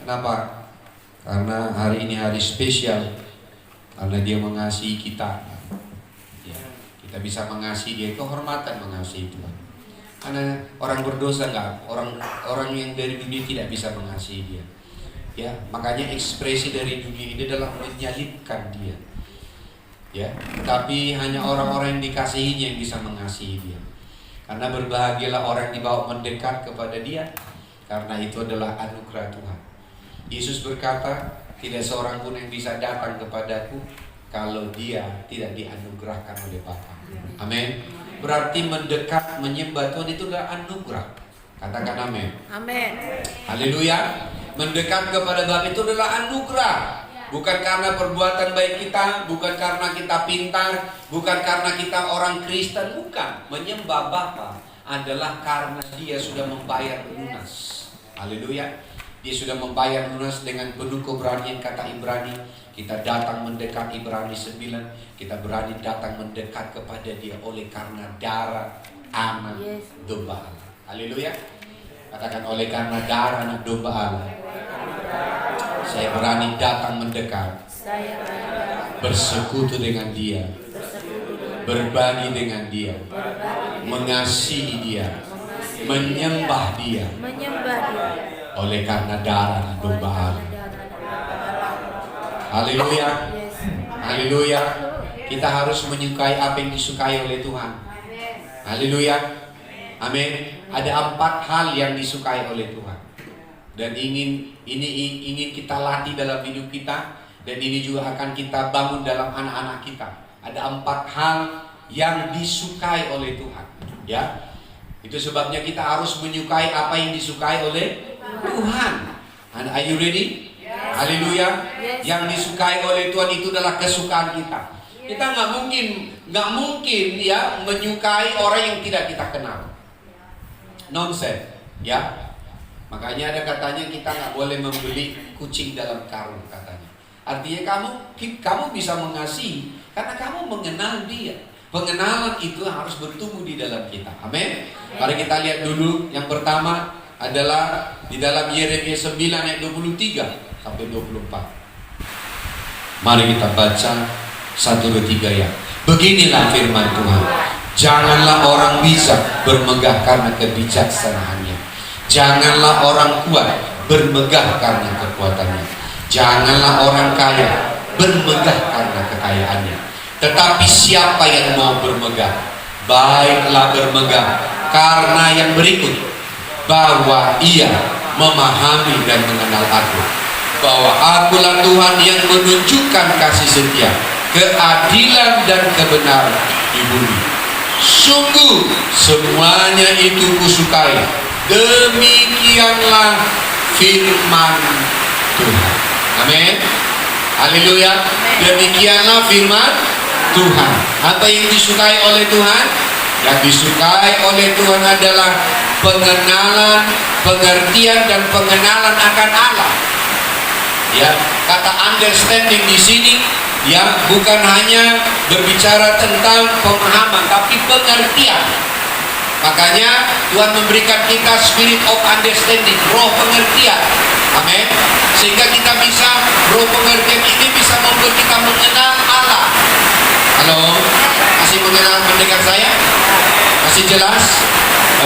Kenapa? Karena hari ini hari spesial, karena Dia mengasihi kita. Ya, kita bisa mengasihi Dia, kehormatan mengasihi Tuhan. Karena orang berdosa enggak, orang yang dari dunia tidak bisa mengasihi Dia. Ya, makanya ekspresi dari dunia ini adalah menyalibkan Dia. Ya, tapi hanya orang-orang yang dikasihinya yang bisa mengasihi Dia. Karena berbahagialah orang yang dibawa mendekat kepada Dia, karena itu adalah anugerah Tuhan. Yesus berkata, tidak seorang pun yang bisa datang kepadaku kalau dia tidak dianugerahkan oleh Bapa. Amin. Berarti mendekat menyembah Tuhan itu adalah anugerah. Katakan amin. Amin. Haleluya. Mendekat kepada Bapa itu adalah anugerah. Bukan karena perbuatan baik kita, bukan karena kita pintar, bukan karena kita orang Kristen, bukan. Menyembah Bapa adalah karena Dia sudah membayar lunas. Haleluya. Dia sudah membayar lunas dengan penuh keberanian, kata Ibrani. Kita datang mendekat, Ibrani 9. Kita berani datang mendekat kepada Dia oleh karena darah anak domba Allah. Haleluya. Katakan, oleh karena darah anak domba Allah, saya berani datang mendekat, bersekutu dengan Dia, berbagi dengan Dia, mengasihi Dia, menyembah Dia, oleh karena darah domba Allah. Haleluya. Haleluya. Kita harus menyukai apa yang disukai oleh Tuhan. Haleluya. Amin. Ada 4 hal yang disukai oleh Tuhan. Dan ingin kita latih dalam hidup kita, dan ini juga akan kita bangun dalam anak-anak kita. Ada 4 hal yang disukai oleh Tuhan. Ya. Itu sebabnya kita harus menyukai apa yang disukai oleh Tuhan. And are you ready? Yes. Haleluya. Yes. Yang disukai oleh Tuhan itu adalah kesukaan kita. Yes. Kita nggak mungkin ya menyukai orang yang tidak kita kenal. Nonsense, ya. Makanya ada katanya kita nggak boleh membeli kucing dalam karung, katanya. Artinya kamu bisa mengasihi karena kamu mengenal Dia. Pengenalan itu harus bertumbuh di dalam kita. Amin. Mari kita lihat dulu. Yang pertama adalah di dalam Yeremia 9 ayat 23 sampai 24. Mari kita baca 1, 2, 3 ya. Beginilah firman Tuhan. Janganlah orang bijak bermegah karena kebijaksanaannya. Janganlah orang kuat bermegah karena kekuatannya. Janganlah orang kaya bermegah karena kekayaannya. Tetapi siapa yang mau bermegah, baiklah bermegah karena yang berikut, bahwa ia memahami dan mengenal aku, bahwa akulah Tuhan yang menunjukkan kasih setia, keadilan dan kebenaran di bumi. Sungguh semuanya itu kusukai. Demikianlah firman Tuhan. Amin. Haleluya. Demikianlah firman Tuhan. Apa yang disukai oleh Tuhan? Yang disukai oleh Tuhan adalah pengenalan, pengertian dan pengenalan akan Allah. Ya, kata understanding di sini ya bukan hanya berbicara tentang pemahaman, tapi pengertian. Makanya Tuhan memberikan kita spirit of understanding, roh pengertian. Amin. Sehingga kita bisa, roh pengertian ini bisa membuat kita mengenal Allah. Halo, masih mengenal mendengar saya? Masih jelas?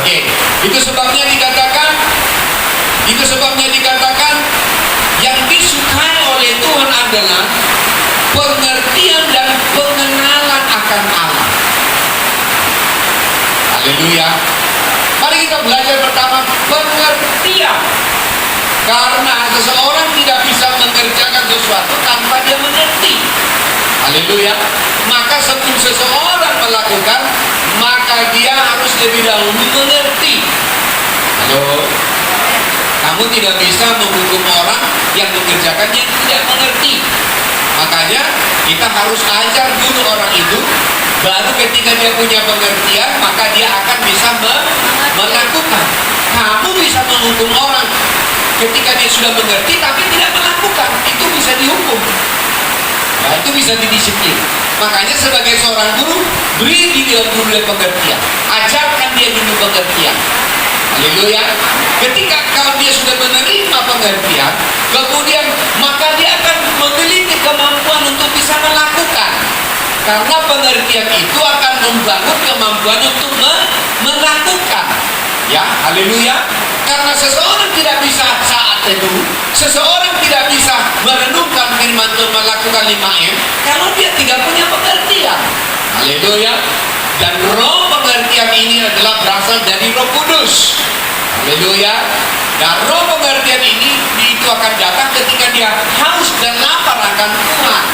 Oke. Itu sebabnya dikatakan yang disukai oleh Tuhan adalah pengertian dan pengenalan akan Allah. Haleluya. Mari kita belajar pertama pengertian. Karena seseorang tidak bisa mengerjakan sesuatu tanpa dia mengerti. Haleluya. Maka sebelum seseorang melakukan, maka dia harus lebih dahulu mengerti. Halo. Kamu tidak bisa menghukum orang yang mengerjakan yang tidak mengerti. Makanya kita harus ajar dulu orang itu, baru ketika dia punya pengertian, maka dia akan bisa melakukan. Kamu bisa menghukum orang ketika dia sudah mengerti tapi tidak melakukan, itu bisa dihukum. Nah, itu bisa didisiplin. Makanya sebagai seorang guru, beri dia dulu pengertian, ajarkan dia dulu pengertian. Haleluya. Ketika kalau dia sudah menerima pengertian, kemudian maka dia akan memiliki kemampuan untuk bisa melakukan. Karena pengertian itu akan membangun kemampuan untuk melakukan. Ya, haleluya. Karena seseorang tidak bisa saat teduh, seseorang tidak bisa merenungkan firman Tuhan melakukan 5M kalau dia tidak punya pengertian. Haleluya. Dan roh pengertian ini adalah berasal dari Roh Kudus. Haleluya. Dan roh pengertian ini itu akan datang ketika dia haus dan lapar akan Tuhan.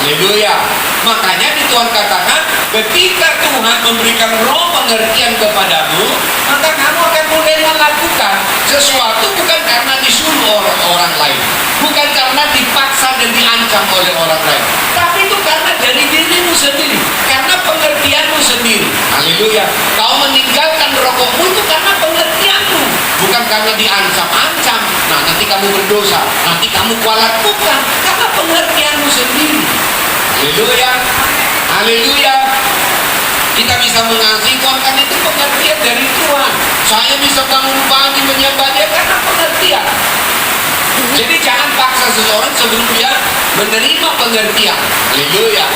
Haleluya. Makanya di Tuhan katakan, ketika Tuhan memberikan roh pengertian kepadamu, maka kamu akan mulai melakukan sesuatu bukan karena disuruh orang lain, bukan karena dipaksa dan diancam oleh orang lain, tapi itu karena dari dirimu sendiri, karena pengertianmu sendiri. Haleluya. Kau meninggalkan rokokmu itu karena pengertianmu, bukan karena diancam-ancam. Nah, nanti kamu berdosa, nanti kamu kualat, bukan, karena pengertianmu sendiri. Haleluya. Haleluya. Kita bisa mengasihi Tuhan karena itu pengertian dari Tuhan. Saya bisa bangun pagi menyembah Dia karena pengertian. Jadi jangan paksa seseorang sebelum dia menerima pengertian. Haleluya.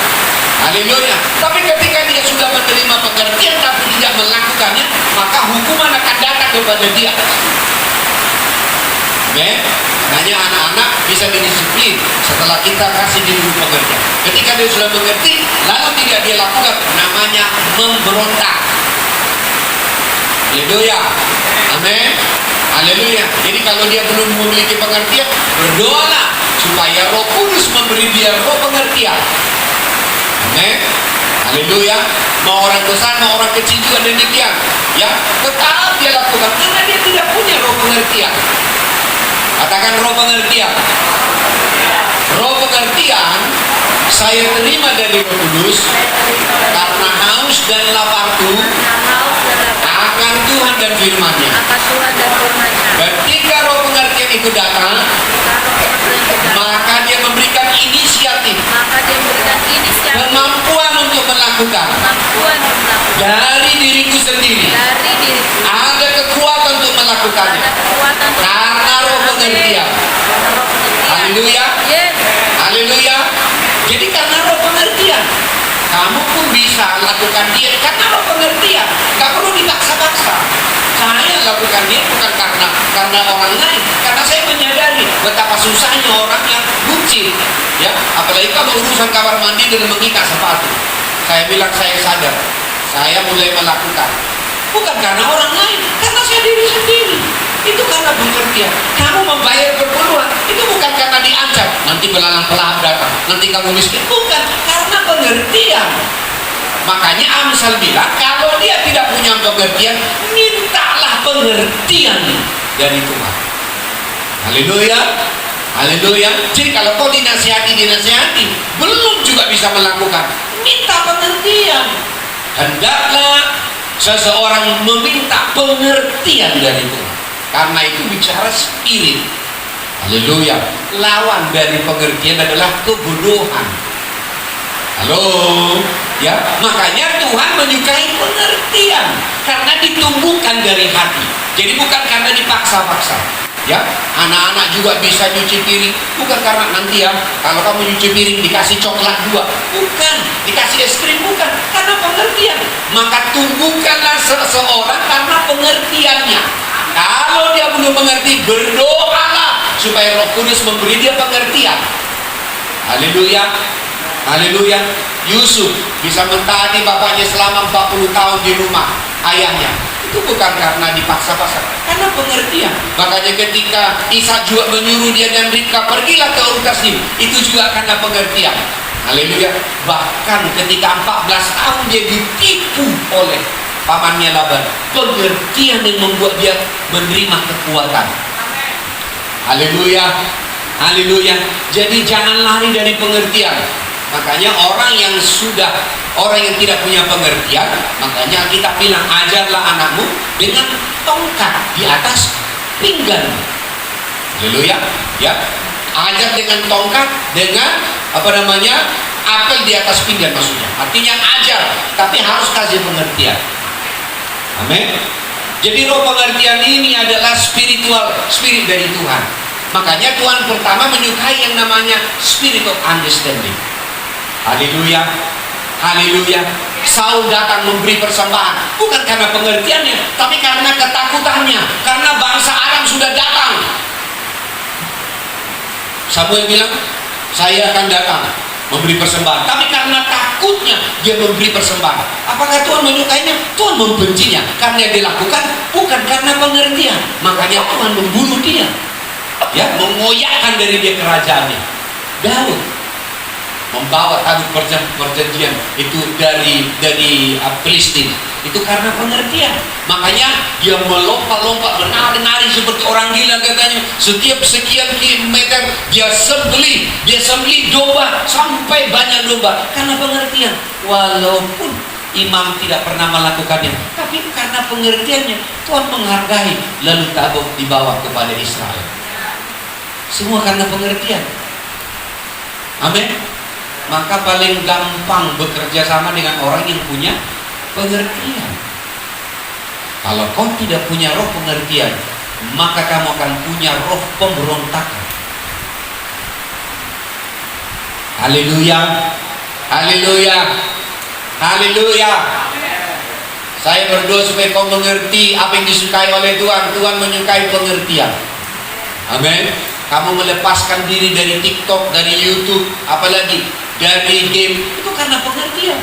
Haleluya. Tapi ketika dia sudah menerima pengertian tapi tidak melakukannya, maka hukuman akan datang kepada dia. Amen. Hanya anak-anak bisa didisiplin setelah kita kasih dia dulu pengertian. Ketika dia sudah mengerti, lalu tidak dia lakukan, namanya memberontak. Haleluya. Amin. Haleluya. Jadi kalau dia belum memiliki pengertian, berdoalah supaya Roh Kudus memberi dia roh pengertian. Amin. Haleluya. Mau orang besar, mau orang kecil juga demikian. Ya, tetap dia lakukan karena dia tidak punya roh pengertian. Katakan roh pengertian. Roh pengertian saya terima dari Roh Kudus karena haus dan laparku akan Tuhan dan firman-Nya. Ketika roh pengertian itu datang, maka dia memberikan inisiatif, kemampuan untuk melakukan dari diriku sendiri. Ada kekuatan untuk melakukannya karena roh pengertian. Haleluya. Haleluya. Jadi karena roh pengertian, kamu pun bisa lakukan dia karena roh pengertian. Gak perlu dipaksa-paksa. Saya lakukan dia bukan karena orang lain, karena saya menyadari betapa susahnya orang yang bucin, ya. Apalagi kalau urusan kamar mandi dan mengikat sepatu. Saya bilang saya sadar, saya mulai melakukan bukan karena orang lain, karena saya diri sendiri. Itu karena pengertian. Kamu membayar perpuluhan itu bukan karena diancam, nanti belalang pelahap datang, nanti kamu miskin, bukan, karena pengertian. Makanya Amsal bilang, kalau dia tidak punya pengertian, mintalah pengertian dari Tuhan. Haleluya. Haleluya. Jadi kalau kau dinasihati, belum juga bisa melakukan, minta pengertian. Hendaklah seseorang meminta pengertian dari Tuhan. Karena itu bicara spirit. Haleluya. Lawan dari pengertian adalah kebodohan. Halo. Ya, makanya Tuhan menyukai pengertian karena ditumbuhkan dari hati. Jadi bukan karena dipaksa-paksa. Ya, anak-anak juga bisa nyuci piring, bukan karena nanti ya kalau kamu nyuci piring dikasih coklat 2, bukan, dikasih es krim, bukan, karena pengertian. Maka tumbuhkanlah seseorang karena pengertiannya. Kalau dia belum mengerti, berdoalah supaya Roh Kudus memberi dia pengertian. Haleluya. Haleluya. Yusuf bisa mentaati bapaknya selama 40 tahun di rumah ayahnya. Itu bukan karena dipaksa-paksa, karena pengertian. Makanya ketika Ishak juga menyuruh dia dan Ribka, pergilah ke Urkasdim, itu juga karena pengertian. Haleluya. Bahkan ketika 14 tahun dia ditipu oleh pamannya Laban, pengertian yang membuat dia menerima kekuatan. Haleluya. Haleluya. Jadi jangan lari dari pengertian. Makanya orang yang tidak punya pengertian, makanya kita bilang, ajarlah anakmu dengan tongkat di atas pinggan. Haleluya. Ya. Ajar dengan tongkat, dengan apel di atas pinggan maksudnya. Artinya ajar, tapi harus kasih pengertian. Amin. Jadi roh pengertian ini adalah spiritual, spirit dari Tuhan. Makanya Tuhan pertama menyukai yang namanya spirit of understanding. Haleluya, haleluya. Saul datang memberi persembahan bukan karena pengertiannya, tapi karena ketakutannya, karena bangsa Aram sudah datang. Samuel bilang, saya akan datang memberi persembahan, tapi karena takutnya dia memberi persembahan. Apakah Tuhan menyukainya? Tuhan membencinya karena dia dilakukan bukan karena pengertian. Makanya Tuhan membunuh dia, ya, mengoyakkan dari dia kerajaannya. Daud membawa tabut perjanjian itu dari Filistin itu karena pengertian. Makanya dia melompat-lompat, menari-nari seperti orang gila katanya. Setiap sekian kilometer dia sembelih domba sampai banyak domba karena pengertian. Walaupun imam tidak pernah melakukannya, tapi karena pengertiannya Tuhan menghargai. Lalu tabut dibawa kepada Israel. Semua karena pengertian. Amin. Maka paling gampang bekerja sama dengan orang yang punya pengertian. Kalau kau tidak punya roh pengertian, maka kamu akan punya roh pemberontakan. Haleluya, haleluya, haleluya. Saya berdoa supaya kau mengerti apa yang disukai oleh Tuhan. Tuhan menyukai pengertian. Amin. Kamu melepaskan diri dari TikTok, dari YouTube, apalagi dari game, itu karena pengertian.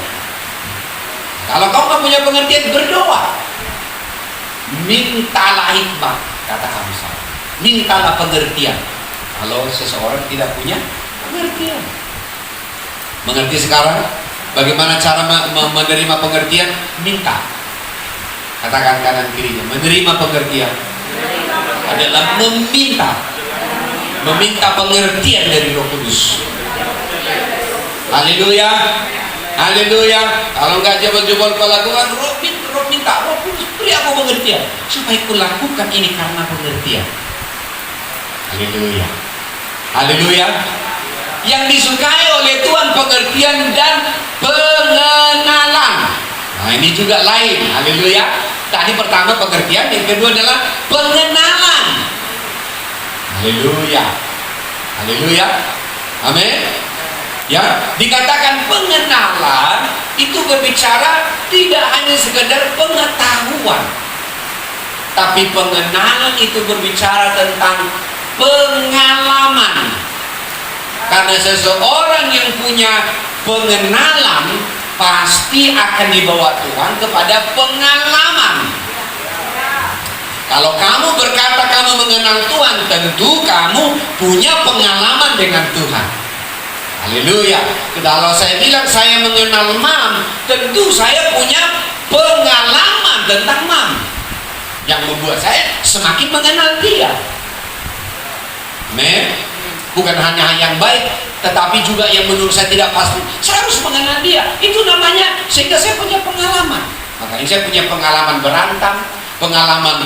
Kalau kau nggak punya pengertian, berdoa, mintalah hikmat, kata kami sama, mintalah pengertian. Kalau seseorang tidak punya pengertian, mengerti sekarang bagaimana cara menerima pengertian? Minta. Katakan kanan kirinya, menerima pengertian adalah meminta pengertian dari Roh Kudus. Haleluya, haleluya. Kalau enggak jebol-jebol kau lakukan, roh minta, Roh Kudus beri aku pengertian supaya ku lakukan ini karena pengertian. Haleluya, haleluya. Yang disukai oleh Tuhan pengertian dan pengenalan. Nah ini juga lain. Haleluya. Tadi pertama pengertian, yang kedua adalah pengenalan. Haleluya, haleluya, amin. Ya, dikatakan pengenalan itu berbicara tidak hanya sekedar pengetahuan, tapi pengenalan itu berbicara tentang pengalaman. Karena seseorang yang punya pengenalan pasti akan dibawa Tuhan kepada pengalaman. Kalau kamu berkata kamu mengenal Tuhan, tentu kamu punya pengalaman dengan Tuhan. Haleluya. Kalau saya bilang saya mengenal Mam, tentu saya punya pengalaman tentang Mam yang membuat saya semakin mengenal dia. Amin. Bukan hanya yang baik, tetapi juga yang menurut saya tidak pasti. Saya harus mengenal dia. Itu namanya sehingga saya punya pengalaman. Makanya saya punya pengalaman berantem, pengalaman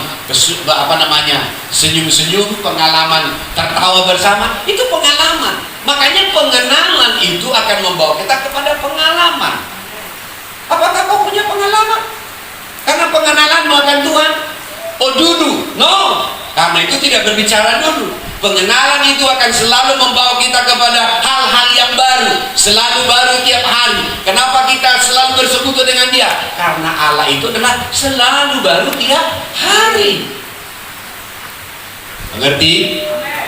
senyum-senyum, pengalaman tertawa bersama, itu pengalaman. Makanya pengenalan itu akan membawa kita kepada pengalaman. Apakah kau punya pengalaman? Karena pengenalan akan Tuhan. Oh dulu, no. Karena itu tidak berbicara dulu. Pengenalan itu akan selalu membawa kita kepada hal-hal yang baru, selalu baru tiap hari. Kenapa kita selalu bersekutu dengan Dia? Karena Allah itu adalah selalu baru tiap hari. Mengerti?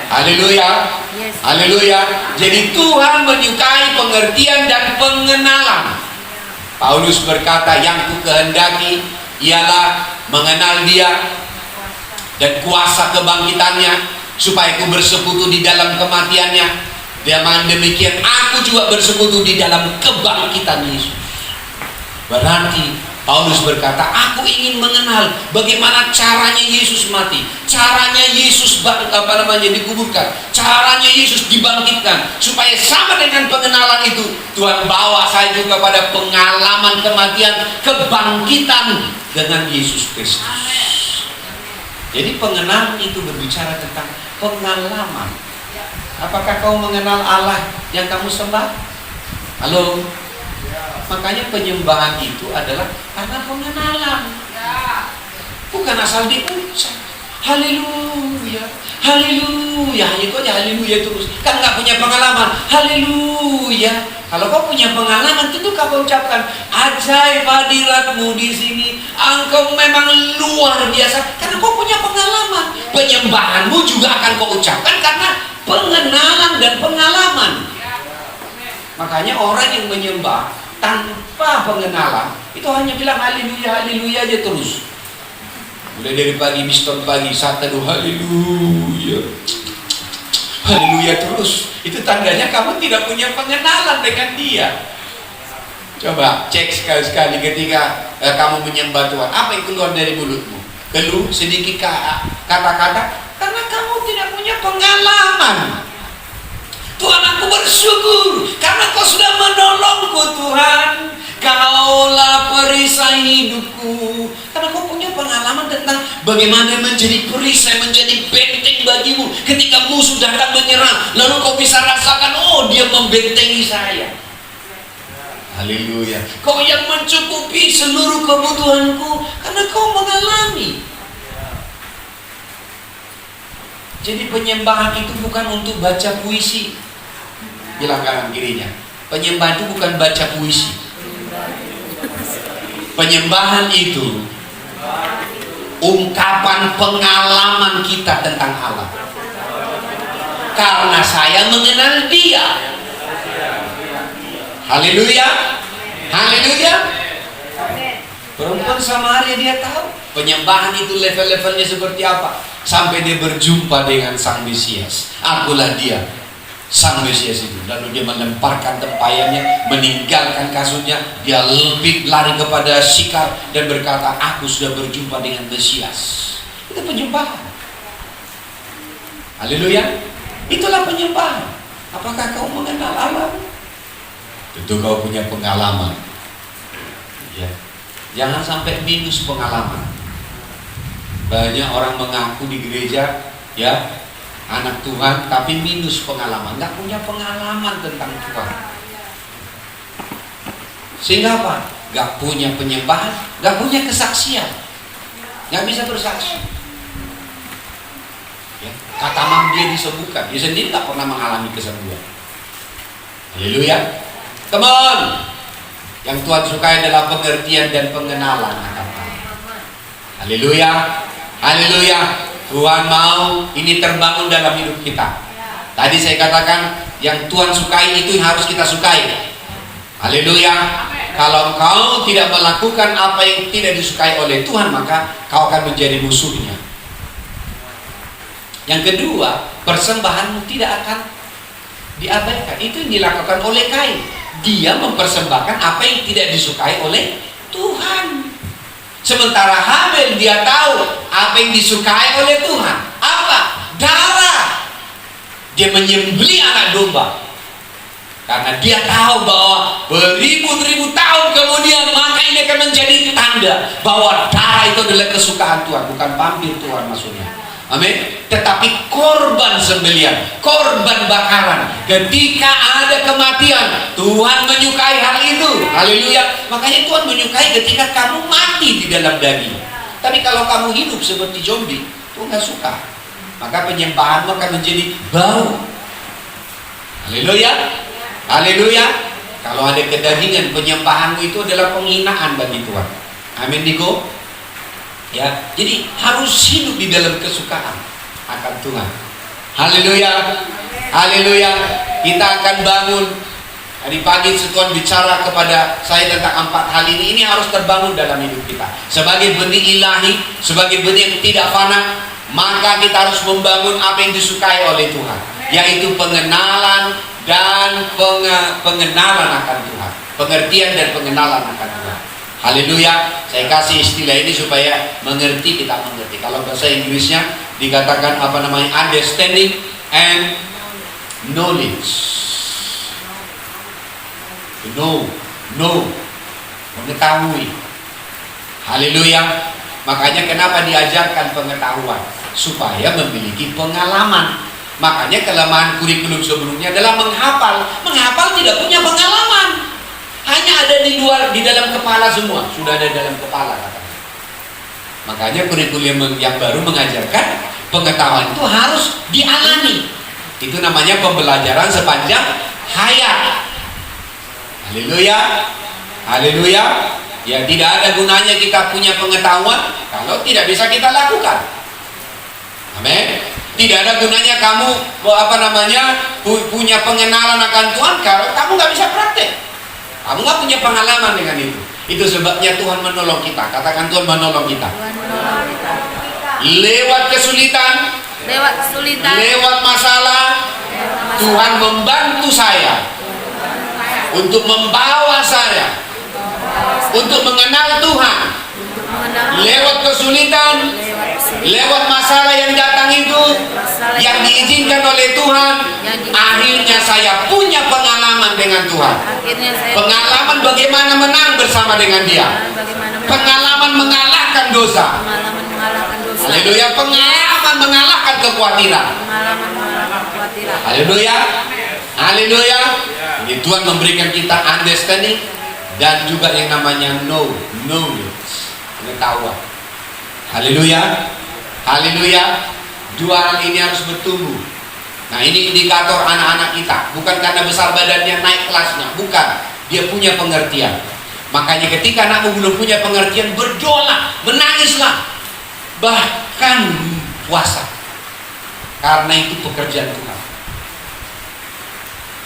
Haleluya, haleluya. Jadi Tuhan menyukai pengertian dan pengenalan. Paulus berkata, yang ku kehendaki ialah mengenal Dia dan kuasa kebangkitannya, supaya aku bersekutu di dalam kematiannya. Dengan demikian aku juga bersekutu di dalam kebangkitan Yesus. Berarti Paulus berkata, aku ingin mengenal bagaimana caranya Yesus mati, caranya Yesus dikuburkan, caranya Yesus dibangkitkan, supaya sama dengan pengenalan itu Tuhan bawa saya juga pada pengalaman kematian, kebangkitan dengan Yesus Kristus. Jadi pengenalan itu berbicara tentang pengalaman. Apakah kau mengenal Allah yang kamu sembah? Halo? Makanya penyembahan itu adalah karena pengenalan. Bukan asal diucap. Haleluya, haleluya, hanya itu aja haleluya terus. Kan nggak punya pengalaman. Haleluya. Kalau kau punya pengalaman, tentu kau ucapkan, ajaib hadiratmu di sini. Engkau memang luar biasa. Karena kau punya pengalaman. Penyembahanmu juga akan kau ucapkan karena pengenalan dan pengalaman. Makanya orang yang menyembah tanpa pengenalan itu hanya bilang haleluya, haleluya aja terus. Mulai dari pagi, miston pagi, saat teduh, haleluya, haleluya terus. Itu tandanya kamu tidak punya pengenalan dengan dia. Coba cek sekali-sekali ketika kamu menyembah Tuhan, apa yang keluar dari mulutmu? Keluh sedikit kata-kata, karena kamu tidak punya pengalaman. Tuhan, aku bersyukur karena kau sudah menolongku Tuhan. Kaulah perisai hidupku. Karena kau punya pengalaman tentang bagaimana menjadi perisai, menjadi benteng bagimu ketika musuh datang menyerang. Lalu kau bisa rasakan, oh dia membentengi saya. Haleluya. Kau yang mencukupi seluruh kebutuhanku karena kau mengalami. Jadi penyembahan itu bukan untuk baca puisi. Bilang kanan kirinya, penyembahan itu bukan baca puisi. Penyembahan itu ungkapan pengalaman kita tentang Allah. Karena saya mengenal Dia. Haleluya, haleluya. Perempuan Samaria dia tahu penyembahan itu level-levelnya seperti apa. Sampai dia berjumpa dengan Sang Mesias. Akulah dia, Sang Mesias itu. Lalu dia melemparkan tempayannya, meninggalkan kasurnya, dia lebih lari kepada Sikar dan berkata, aku sudah berjumpa dengan Mesias. Itu penyembahan. Haleluya. Itulah penyembahan. Apakah kau mengenal Allah? Tentu kau punya pengalaman. Ya. Jangan sampai minus pengalaman. Banyak orang mengaku di gereja, ya, anak Tuhan, tapi minus pengalaman, nggak punya pengalaman tentang Tuhan. Sehingga apa? Nggak punya penyembahan, nggak punya kesaksian, nggak bisa bersaksi. Ya, kata mam dia disembuhkan, dia sendiri nggak pernah mengalami kesembuhan. Haleluya, teman. Yang Tuhan sukai adalah pengertian dan pengenalan akan Allah. Haleluya, haleluya. Tuhan mau ini terbangun dalam hidup kita. Tadi saya katakan yang Tuhan sukai itu yang harus kita sukai. Haleluya. Kalau kau tidak melakukan apa yang tidak disukai oleh Tuhan, maka kau akan menjadi musuhnya. Yang kedua, persembahanmu tidak akan diabaikan. Itu yang dilakukan oleh Kain. Dia mempersembahkan apa yang tidak disukai oleh Tuhan. Sementara Habel dia tahu apa yang disukai oleh Tuhan. Apa? Darah. Dia menyembelih anak domba. Karena dia tahu bahwa beribu-ribu tahun kemudian maka ini akan menjadi tanda bahwa darah itu adalah kesukaan Tuhan, bukan pampir Tuhan maksudnya. Amin. Tetapi korban sembelihan, korban bakaran, ketika ada kematian, Tuhan menyukai hal itu. Haleluya. Makanya Tuhan menyukai ketika kamu mati di dalam daging. Tapi kalau kamu hidup seperti zombie, Tuhan nggak suka. Maka penyembahanmu akan menjadi bau. Haleluya, haleluya. Kalau ada kedagingan, penyembahanmu itu adalah penghinaan bagi Tuhan. Amin, Niko. Ya, jadi harus hidup di dalam kesukaan akan Tuhan. Haleluya, haleluya. Kita akan bangun. Tadi pagi Tuhan bicara kepada saya tentang 4 hal ini. Ini harus terbangun dalam hidup kita. Sebagai benih ilahi, sebagai benih yang tidak fana, maka kita harus membangun apa yang disukai oleh Tuhan, yaitu pengenalan dan pengenalan akan Tuhan, pengertian dan pengenalan akan Tuhan. Haleluya. Saya kasih istilah ini supaya mengerti, kita mengerti. Kalau bahasa Inggrisnya dikatakan apa namanya? Understanding and knowledge. Know, mengetahui. Haleluya. Makanya kenapa diajarkan pengetahuan? Supaya memiliki pengalaman. Makanya kelemahan kurikulum sebelumnya adalah menghafal. Menghafal tidak punya pengalaman. Hanya ada di luar, di dalam kepala semua. Sudah ada dalam kepala katanya. Makanya kurikulum yang baru mengajarkan pengetahuan itu harus dialami. Itu namanya pembelajaran sepanjang hayat. Haleluya. Haleluya. Ya, tidak ada gunanya kita punya pengetahuan kalau tidak bisa kita lakukan. Amin. Tidak ada gunanya kamu punya pengenalan akan Tuhan kalau kamu nggak bisa praktek. Kamu nggak punya pengalaman dengan itu. Itu sebabnya Tuhan menolong kita. Katakan, Tuhan menolong kita. Lewat kesulitan, lewat masalah, Tuhan membantu saya untuk membawa saya untuk mengenal Tuhan. Lewat kesulitan, lewat masalah yang datang itu, yang diizinkan oleh Tuhan, akhirnya saya punya pengalaman dengan Tuhan. Pengalaman bagaimana menang bersama dengan Dia. Pengalaman mengalahkan dosa. Haleluya. Pengalaman mengalahkan kekhawatiran. Haleluya. Haleluya. Ini Tuhan memberikan kita understanding dan juga yang namanya knowledge, pengetahuan. Haleluya. Haleluya. Dua hal ini harus bertumbuh. Nah, ini indikator anak-anak kita. Bukan karena besar badannya naik kelasnya, bukan. Dia punya pengertian. Makanya ketika anakmu belum punya pengertian, berdoalah, menangislah, bahkan puasa. Karena itu pekerjaan Tuhan.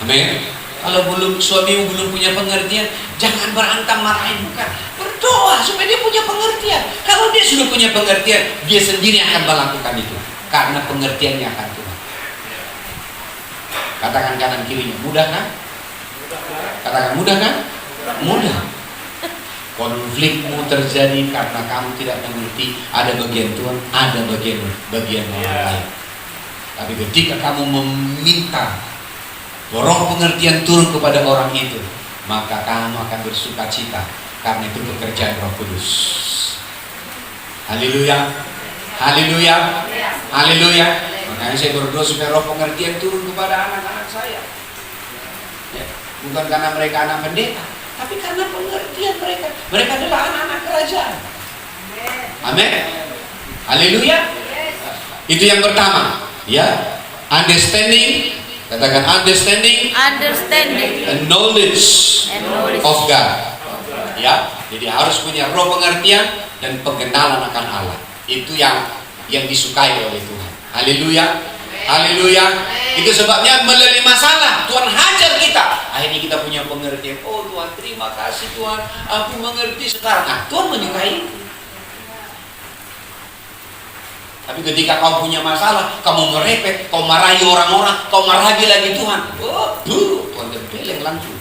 Amin. Kalau suamimu belum punya pengertian, jangan berantem marahin, bukan. Berdoa supaya dia punya pengertian. Kalau dia sudah punya pengertian, dia sendiri akan melakukan itu. Karena pengertiannya akan Tuhan. Katakan kanan kirinya, mudah kan? Katakan, mudah kan? Mudah. Konflikmu terjadi karena kamu tidak mengerti. Ada bagian Tuhan, ada bagian orang lain. Tapi ketika kamu meminta roh pengertian turun kepada orang itu, maka kamu akan bersuka cita, karena itu pekerjaan Roh Kudus. Haleluya. Haleluya. Haleluya. Makanya saya berdoa supaya roh pengertian turun kepada anak-anak saya. Ya, bukan karena mereka anak pendeta, tapi karena pengertian mereka. Mereka adalah anak-anak kerajaan. Amin. Haleluya. Itu yang pertama, ya. Understanding. Katakan, understanding and knowledge of God. Ya, jadi harus punya roh pengertian dan pengenalan akan Allah. Itu yang disukai oleh Tuhan. Haleluya. Haleluya. Itu sebabnya melalui masalah Tuhan hajar kita. Akhirnya kita punya pengertian. Oh Tuhan, terima kasih Tuhan, aku mengerti sekarang. Nah, Tuhan menyukai itu. Tapi ketika kau punya masalah, kamu merepet, kau marahi orang-orang, kau marahi lagi Tuhan. Oh, Tuhan tempeleng langsung.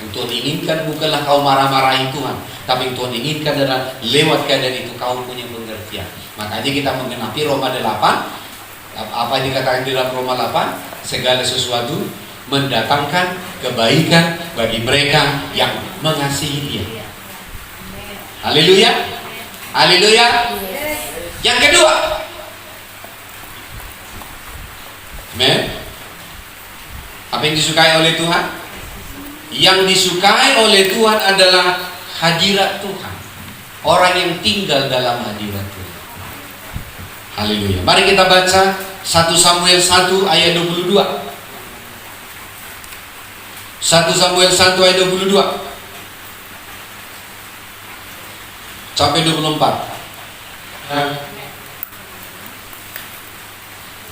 Yang Tuhan inginkan bukanlah kau marah-marahi Tuhan, tapi yang Tuhan inginkan adalah lewat keadaan itu kau punya pengertian. Makanya kita menggenapi Roma 8. Apa yang dikatakan di dalam Roma 8? Segala sesuatu mendatangkan kebaikan bagi mereka yang mengasihi Dia. Haleluya. Haleluya. Yang kedua, amen. Apa yang disukai oleh Tuhan? Yang disukai oleh Tuhan adalah hadirat Tuhan. Orang yang tinggal dalam hadirat Tuhan. Haleluya. Mari kita baca 1 Samuel 1 ayat 22. 1 Samuel 1 ayat 22 sampai 24.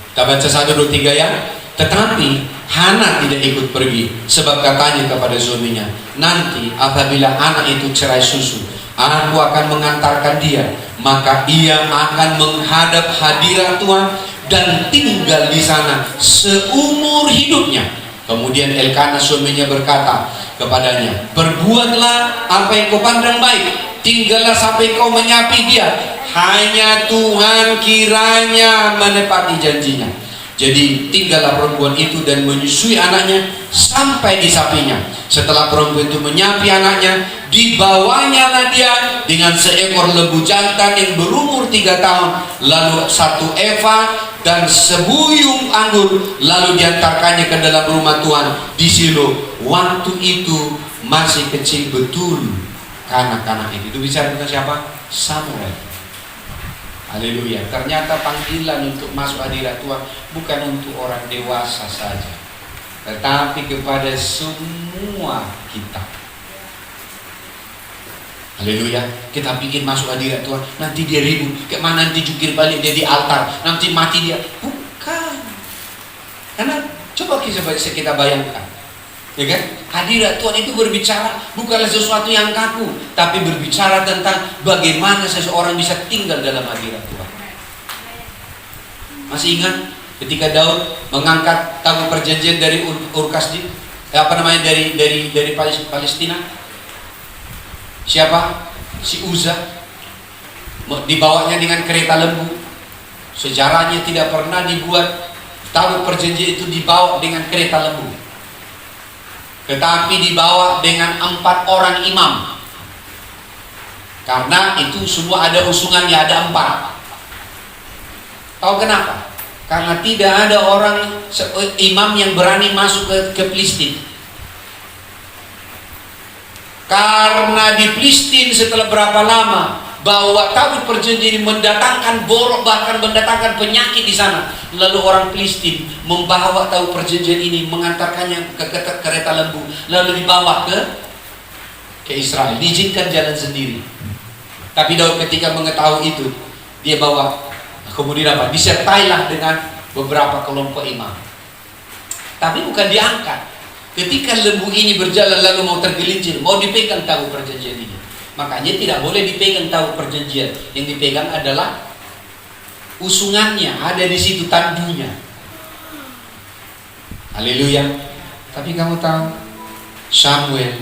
Kita baca 1, 2, 3 ya. Tetapi Hana tidak ikut pergi, sebab katanya kepada suaminya, nanti apabila anak itu cerai susu, aku akan mengantarkan dia, maka ia akan menghadap hadirat Tuhan dan tinggal di sana seumur hidupnya. Kemudian Elkana suaminya berkata kepadanya, berbuatlah apa yang kau pandang baik, tinggallah sampai kau menyapi dia. Hanya Tuhan kiranya menepati janjinya. Jadi tinggallah perempuan itu dan menyusui anaknya sampai disapinya. Setelah perempuan itu menyapi anaknya, dibawanyalah dia dengan seekor lembu jantan yang berumur 3 tahun, lalu 1 eva dan sebuyung anggur, lalu diantarkannya ke dalam rumah Tuhan di Silo. Waktu itu masih kecil betul kanak-kanak itu. Itu bicara tentang siapa? Samuel. Haleluya. Ternyata panggilan untuk masuk hadirat Tuhan bukan untuk orang dewasa saja, tetapi kepada semua kita. Haleluya. Kita bikin masuk hadirat Tuhan, nanti dia ribut, kemana nanti jungkir balik dia di altar, nanti mati dia. Bukan. Karena coba kita bayangkan, ya kan? Hadirat Tuhan itu berbicara bukanlah sesuatu yang kaku, tapi berbicara tentang bagaimana seseorang bisa tinggal dalam hadirat Tuhan. Masih ingat ketika Daud mengangkat tabut perjanjian dari Ur-Kasdim, dari Palestina? Siapa? Si Uza. Dibawanya dengan kereta lembu. Sejarahnya tidak pernah dibuat tabut perjanjian itu dibawa dengan kereta lembu, tetapi dibawa dengan 4 orang imam. Karena itu semua ada usungannya, ada 4. Tahu kenapa? Karena tidak ada orang imam yang berani masuk ke Filistin. Karena di Filistin setelah berapa lama bahwa tabut perjanjian mendatangkan borok, bahkan mendatangkan penyakit di sana. Lalu orang Filistin membawa tabut perjanjian ini, mengantarkannya ke kereta lembu, lalu dibawa ke Israel. Diizinkan jalan sendiri. Tapi Daud ketika mengetahui itu, dia bawa, kemudian apa? Disertailah dengan beberapa kelompok imam. Tapi bukan diangkat. Ketika lembu ini berjalan lalu mau tergelincir, mau dipegang tabut perjanjian ini. Makanya tidak boleh dipegang tabut perjanjian. Yang dipegang adalah usungannya, ada di situ tandunya. Haleluya. Tapi kamu tahu, Samuel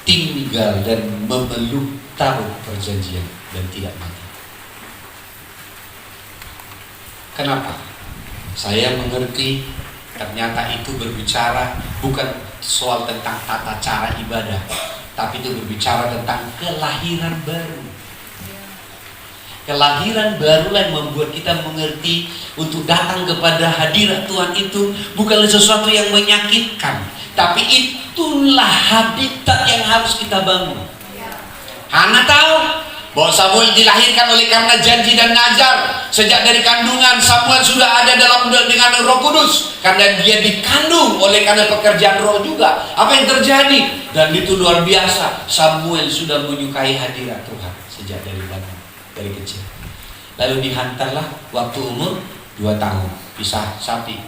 tinggal dan memeluk tabut perjanjian dan tidak mati. Kenapa? Saya mengerti ternyata itu berbicara bukan soal tentang tata cara ibadah, tapi itu berbicara tentang kelahiran baru. Kelahiran barulah yang membuat kita mengerti untuk datang kepada hadirat Tuhan itu bukanlah sesuatu yang menyakitkan, tapi itulah habitat yang harus kita bangun. Hana tahu bahwa Samuel dilahirkan oleh karena janji dan nazar. Sejak dari kandungan Samuel sudah ada dengan Roh Kudus, karena dia dikandung oleh karena pekerjaan roh juga. Apa yang terjadi? Dan itu luar biasa, Samuel sudah menyukai hadirat Tuhan sejak dari kecil. Lalu dihantarlah waktu umur 2 tahun, pisah sapi,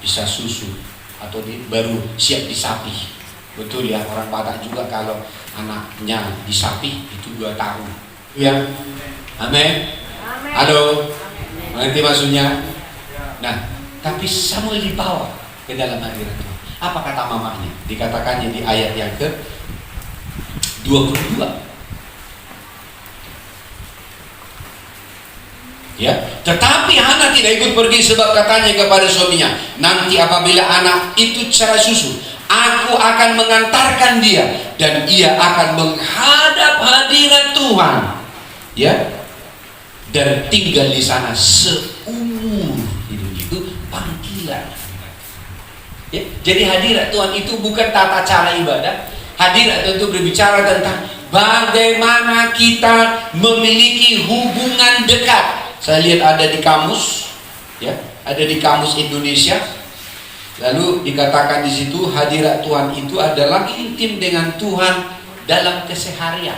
bisa susu, atau baru siap disapi. Betul ya, orang Batak juga kalau anaknya disapi itu 2 tahun. Ya, amin. Halo, ngerti maksudnya? Nah, tapi Samuel dibawa ke dalam hadirat Tuhan. Apa kata mamanya? Dikatakannya di ayat yang ke-22. Ya, tetapi Hana tidak ikut pergi sebab katanya kepada suaminya, nanti apabila anak itu cara susu, aku akan mengantarkan dia dan ia akan menghadap hadirat Tuhan, ya, dan tinggal di sana seumur hidup. Itu panggilan. Ya, jadi hadirat Tuhan itu bukan tata cara ibadah. Hadirat Tuhan itu berbicara tentang bagaimana kita memiliki hubungan dekat. Saya lihat ada di kamus, ya, ada di kamus Indonesia. Lalu dikatakan di situ hadirat Tuhan itu adalah intim dengan Tuhan dalam keseharian.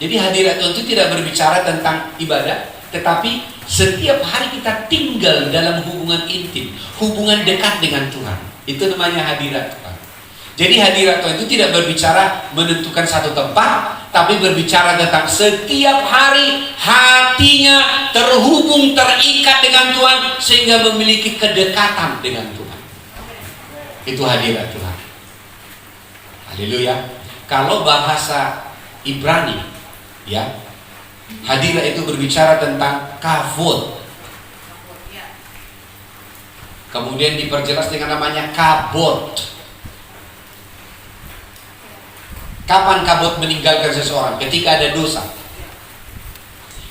Jadi hadirat Tuhan itu tidak berbicara tentang ibadah, tetapi setiap hari kita tinggal dalam hubungan intim, hubungan dekat dengan Tuhan. Itu namanya hadirat Tuhan. Jadi hadirat Tuhan itu tidak berbicara menentukan satu tempat, tapi berbicara tentang setiap hari hatinya terhubung, terikat dengan Tuhan, sehingga memiliki kedekatan dengan Tuhan. Itu hadirat Tuhan. Haleluya. Kalau bahasa Ibrani, ya, hadirat itu berbicara tentang kavod. Kemudian diperjelas dengan namanya kabot. Kapan kabot meninggalkan seseorang? Ketika ada dosa.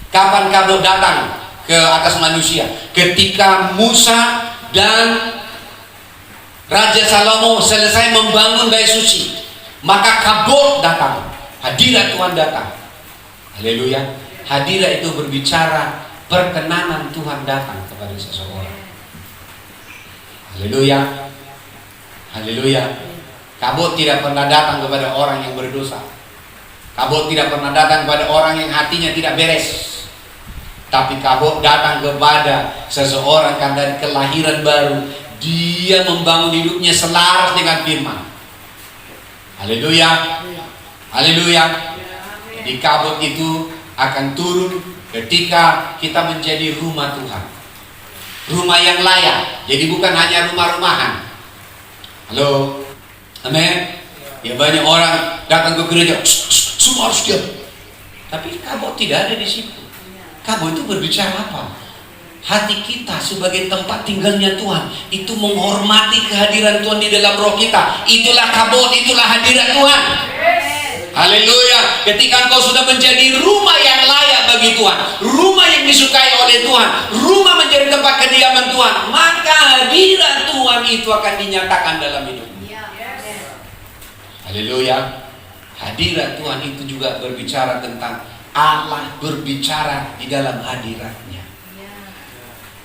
Kapan kabot datang ke atas manusia? Ketika Musa dan Raja Salomo selesai membangun bait suci, maka kabot datang, hadirat Tuhan datang. Haleluya. Hadirat itu berbicara perkenanan Tuhan datang kepada seseorang. Haleluya. Haleluya. Kabut tidak pernah datang kepada orang yang berdosa. Kabut tidak pernah datang kepada orang yang hatinya tidak beres. Tapi kabut datang kepada seseorang karena dari kelahiran baru dia membangun hidupnya selaras dengan firman. Haleluya. Haleluya. Di kabut itu akan turun ketika kita menjadi rumah Tuhan. Rumah yang layak. Jadi bukan hanya rumah-rumahan. Halo. Amin. Ya, banyak orang datang ke gereja, semua harus diam. Tapi kabut tidak ada di situ. Kabut itu berbicara apa? Hati kita sebagai tempat tinggalnya Tuhan itu menghormati kehadiran Tuhan di dalam roh kita. Itulah kabut, itulah hadirat Tuhan. Haleluya. Ketika engkau sudah menjadi rumah yang layak bagi Tuhan, rumah yang disukai oleh Tuhan, rumah menjadi tempat kediaman Tuhan, maka hadirat Tuhan itu akan dinyatakan dalam hidupmu. Haleluya. Hadirat Tuhan itu juga berbicara tentang Allah berbicara di dalam hadiratnya.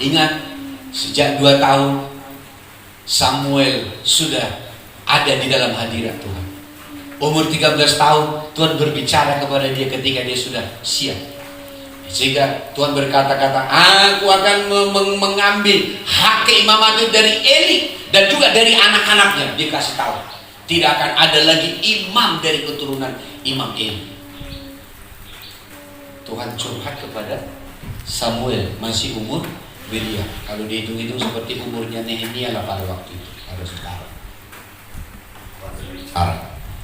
Ingat, sejak 2 tahun Samuel sudah ada di dalam hadirat Tuhan. Umur 13 tahun Tuhan berbicara kepada dia ketika dia sudah siap. Sehingga Tuhan berkata-kata, aku akan mengambil hak keimaman itu dari Eli dan juga dari anak-anaknya. Dia kasih tahu, tidak akan ada lagi imam dari keturunan Imam Eli. Tuhan curhat kepada Samuel, masih umur belia. Kalau dihitung-hitung seperti umurnya Nehemia lah pada waktu itu, pada sekarang.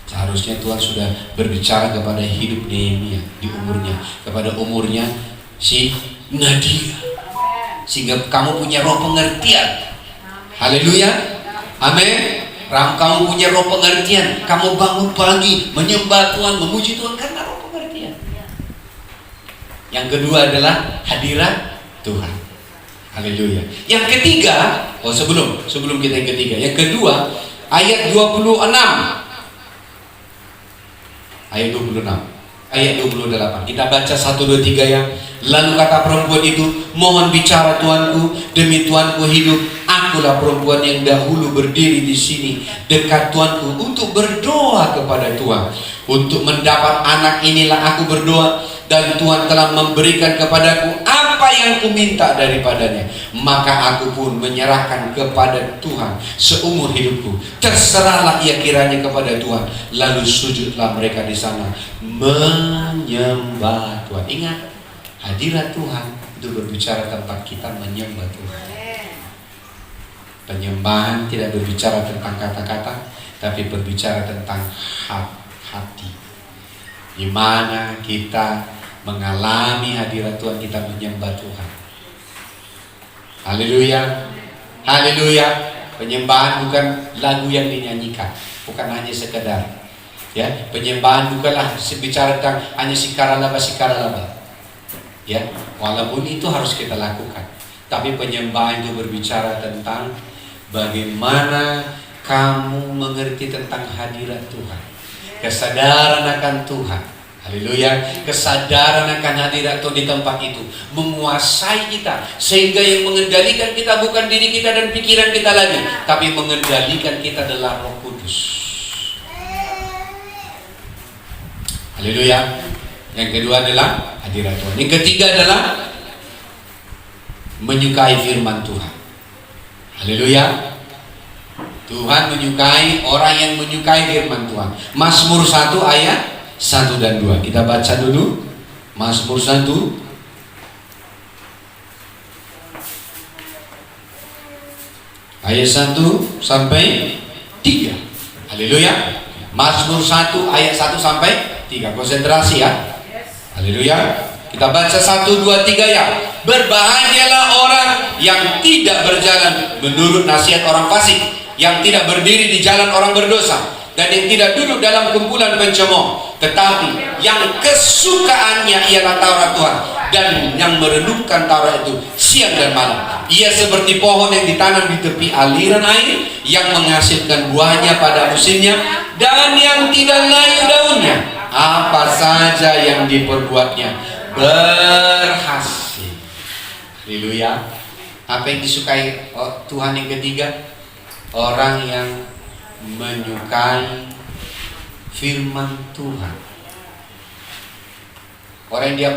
Seharusnya Tuhan sudah berbicara kepada hidup Nehemia di umurnya, kepada umurnya si Nadia, sehingga kamu punya roh pengertian. Haleluya. Amin. Kamu punya roh pengertian. Kamu bangun pagi menyembah Tuhan, memuji Tuhan karena roh pengertian. Yang kedua adalah hadirat Tuhan. Haleluya. Yang ketiga, sebelum kita yang ketiga, yang kedua ayat 26. Ayat 26, ayat 28. Kita baca 1, 2, 3 ya. Lalu kata perempuan itu, mohon bicara Tuanku, demi Tuanku hidup, akulah perempuan yang dahulu berdiri di sini dekat Tuanku untuk berdoa kepada Tuhan. Untuk mendapat anak inilah aku berdoa, dan Tuhan telah memberikan kepadaku apa yang kuminta daripadanya. Maka aku pun menyerahkan kepada Tuhan seumur hidupku. Terserahlah ia kiranya kepada Tuhan. Lalu sujudlah mereka di sana menyembah Tuhan. Ingat, hadirat Tuhan itu berbicara tentang kita menyembah Tuhan. Penyembahan tidak berbicara tentang kata-kata, tapi berbicara tentang hati. Di mana kita mengalami hadirat Tuhan, kita menyembah Tuhan. Haleluya. Haleluya. Penyembahan bukan lagu yang dinyanyikan, bukan hanya sekedar. Ya, penyembahan bukanlah bicara tentang hanya sikaralaba. Ya, walaupun itu harus kita lakukan. Tapi penyembahan itu berbicara tentang bagaimana kamu mengerti tentang hadirat Tuhan. Kesadaran akan Tuhan. Haleluya. Kesadaran akan hadirat Tuhan di tempat itu menguasai kita, sehingga yang mengendalikan kita bukan diri kita dan pikiran kita lagi, tapi mengendalikan kita adalah Roh Kudus. Haleluya. Yang kedua adalah hadirat Tuhan. Yang ketiga adalah menyukai firman Tuhan. Haleluya. Tuhan menyukai orang yang menyukai firman Tuhan. Mazmur 1 ayat 1 dan 2. Kita baca dulu Mazmur 1 ayat 1 sampai 3. Haleluya. Mazmur 1 ayat 1 sampai 3. Konsentrasi ya. Haleluya. Kita baca 1, 2, 3 ya. Berbahagialah orang yang tidak berjalan menurut nasihat orang fasik, yang tidak berdiri di jalan orang berdosa, dan yang tidak duduk dalam kumpulan pencemooh, tetapi yang kesukaannya ialah Taurat Tuhan, dan yang merenungkan Taurat itu siang dan malam. Ia seperti pohon yang ditanam di tepi aliran air, yang menghasilkan buahnya pada musimnya, dan yang tidak layu daunnya. apa saja yang diperbuatnya berhasil. Haleluya. Apa yang disukai Tuhan yang ketiga? Orang yang menyukai firman Tuhan. Orang yang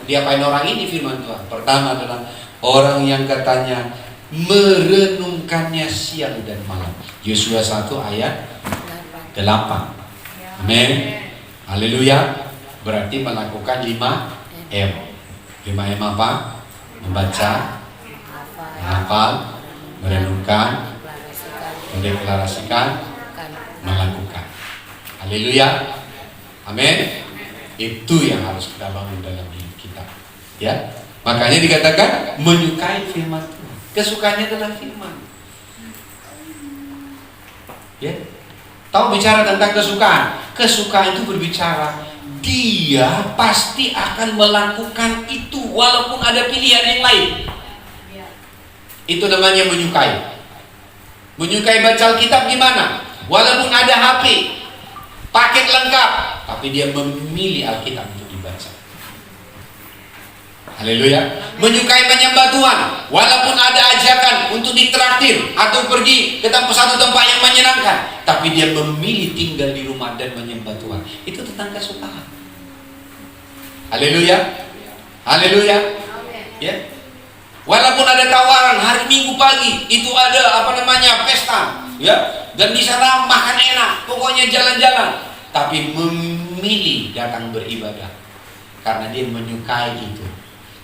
diapain orang ini firman Tuhan? Pertama adalah orang yang katanya merenungkannya siang dan malam. Yosua 1 ayat 8. Amin. Haleluya. Berarti melakukan 5M. 5M apa? Membaca, menghafal, merenungkan, mendeklarasikan, melakukan. Haleluya. Amin. Itu yang harus kita bangun dalam hidup kita. Ya. Makanya dikatakan menyukai firman Tuhan. Kesukaannya adalah firman. Ya. Tahu bicara tentang kesukaan? Kesukaan itu berbicara dia pasti akan melakukan itu walaupun ada pilihan yang lain. Itu namanya menyukai. Menyukai baca Alkitab gimana? Walaupun ada HP, paket lengkap, tapi dia memilih Alkitab untuk dibaca. Haleluya. Menyukai menyembah Tuhan, walaupun ada ajakan untuk ditraktir atau pergi ke satu tempat yang menyenangkan, tapi dia memilih tinggal di rumah dan menyembah Tuhan. Itu tentang kesukaan. Haleluya. Haleluya. Ya. Walaupun ada tawaran hari Minggu pagi itu ada pesta, ya, dan di sana makan enak, pokoknya jalan-jalan, tapi memilih datang beribadah karena dia menyukai itu.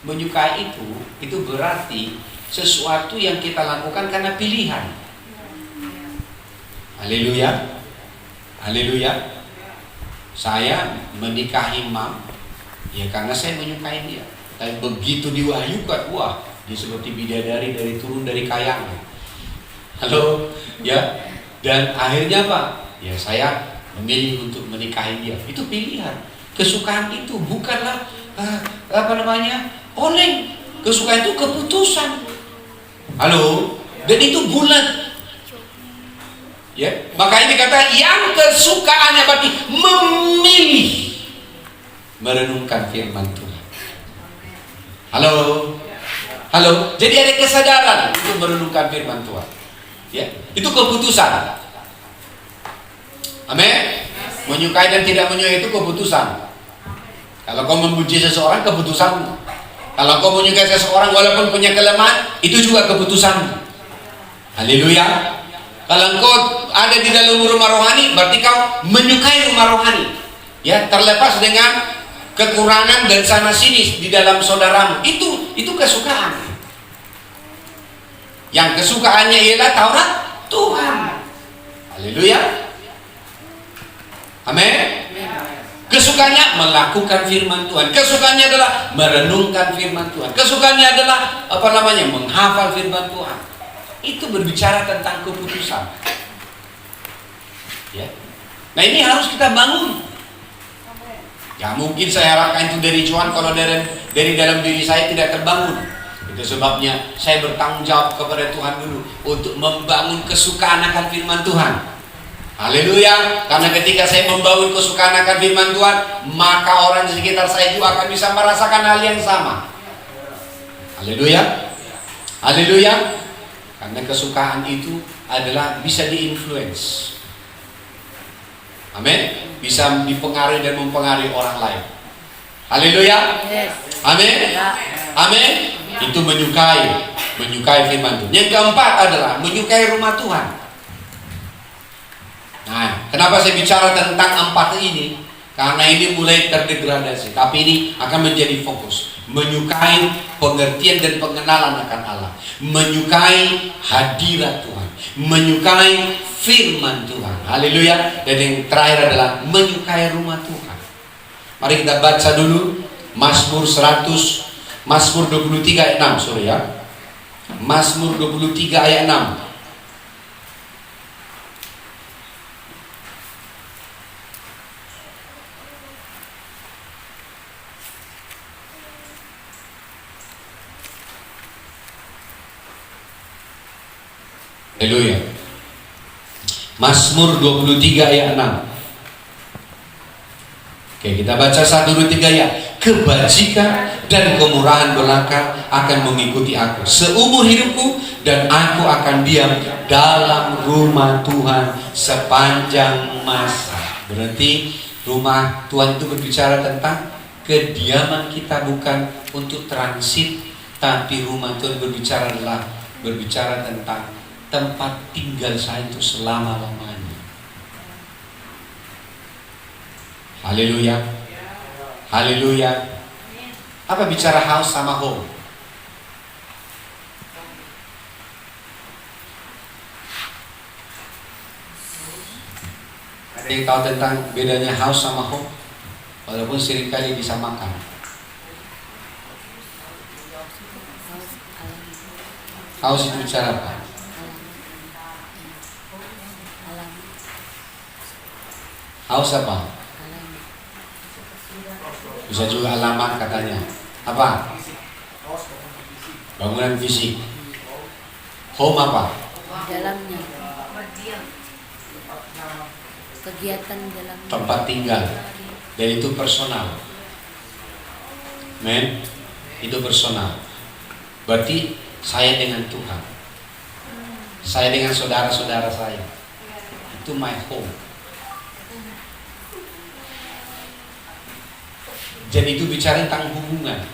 Menyukai itu berarti sesuatu yang kita lakukan karena pilihan. Haleluya. Haleluya. Saya menikahi Mam ya karena saya menyukai dia. Tapi begitu diwahyukan, wah, dia seperti bidadari turun dari kayangan. Halo, ya. Dan akhirnya apa? Ya saya memilih untuk menikahi dia. Itu pilihan. Kesukaan itu bukanlah oleng. Kesukaan itu keputusan. Halo, dan itu bulat. Ya, makanya dikatakan yang kesukaannya berarti memilih merenungkan firman Tuhan. Halo. Halo, jadi ada kesadaran untuk merenungkan firman Tuhan. Ya, itu keputusan. Amin. Menyukai dan tidak menyukai itu keputusan. Kalau kau memuji seseorang, keputusanmu. Kalau kau menyukai seseorang walaupun punya kelemahan, itu juga keputusanmu. Haleluya. Kalau kau ada di dalam rumah rohani, berarti kau menyukai rumah rohani. Ya, terlepas dengan kekurangan dan sana sini di dalam saudaramu. Itu kesukaan. Yang kesukaannya ialah Taurat Tuhan. Haleluya. Amin. Kesukaannya melakukan firman Tuhan. Kesukaannya adalah merenungkan firman Tuhan. Kesukaannya adalah menghafal firman Tuhan. Itu berbicara tentang keputusan. Ya. Nah, ini harus kita bangun. Ya, mungkin saya harapkan itu dari Tuhan kalau dari dalam diri saya tidak terbangun. Itu sebabnya saya bertanggung jawab kepada Tuhan dulu untuk membangun kesukaan akan firman Tuhan. Haleluya. Karena ketika saya membangun kesukaan akan firman Tuhan, maka orang di sekitar saya juga akan bisa merasakan hal yang sama. Haleluya. Haleluya. Karena kesukaan itu adalah bisa diinfluence. Amin. Bisa dipengaruhi dan mempengaruhi orang lain. Haleluya. Amin. Amin. Itu menyukai firman Tuhan. Yang keempat adalah menyukai rumah Tuhan. Nah, kenapa saya bicara tentang empat ini? Karena ini mulai terdegradasi, tapi ini akan menjadi fokus. Menyukai pengertian dan pengenalan akan Allah, menyukai hadirat Tuhan, menyukai firman Tuhan. Haleluya. Dan yang terakhir adalah menyukai rumah Tuhan. Mari kita baca dulu Mazmur 23 ayat 6, sorry ya. Mazmur 23 ayat 6. Haleluya. Mazmur 23 ayat 6. Oke, kita baca 1, 2, 3 ya. Kebajikan dan kemurahan belaka akan mengikuti aku seumur hidupku, dan aku akan diam dalam rumah Tuhan sepanjang masa. Berarti rumah Tuhan itu berbicara tentang kediaman kita, bukan untuk transit, tapi rumah Tuhan berbicara tentang tempat tinggal saya itu selama-lamanya. Haleluya. Haleluya. Apa bicara house sama home? Ada yang tahu tentang bedanya house sama home? Walaupun seringkali disamakan. House itu bicara apa? House apa? Bisa juga alamat katanya. Apa? Bangunan fisik. Home apa? Dalamnya. Kegiatan dalamnya. Tempat tinggal. Dan itu personal. Men, itu personal. Berarti saya dengan Tuhan. Saya dengan saudara-saudara saya. Itu my home. Jadi itu bicara tentang hubungan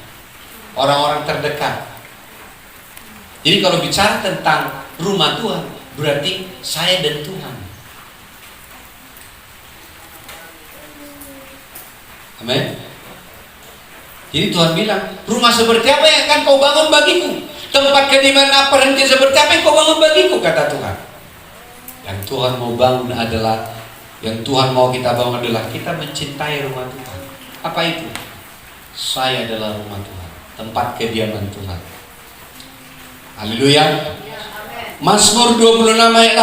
orang-orang terdekat. Jadi kalau bicara tentang rumah Tuhan, berarti saya dan Tuhan. Amin. Jadi Tuhan bilang, rumah seperti apa yang akan kau bangun bagiku? Tempat kediaman apa henti seperti apa yang kau bangun bagiku, kata Tuhan. Yang Tuhan mau bangun adalah, yang Tuhan mau kita bangun adalah kita mencintai rumah Tuhan. Apa itu? Saya adalah rumah Tuhan, tempat kediaman Tuhan. Haleluya. Mazmur 26 ayat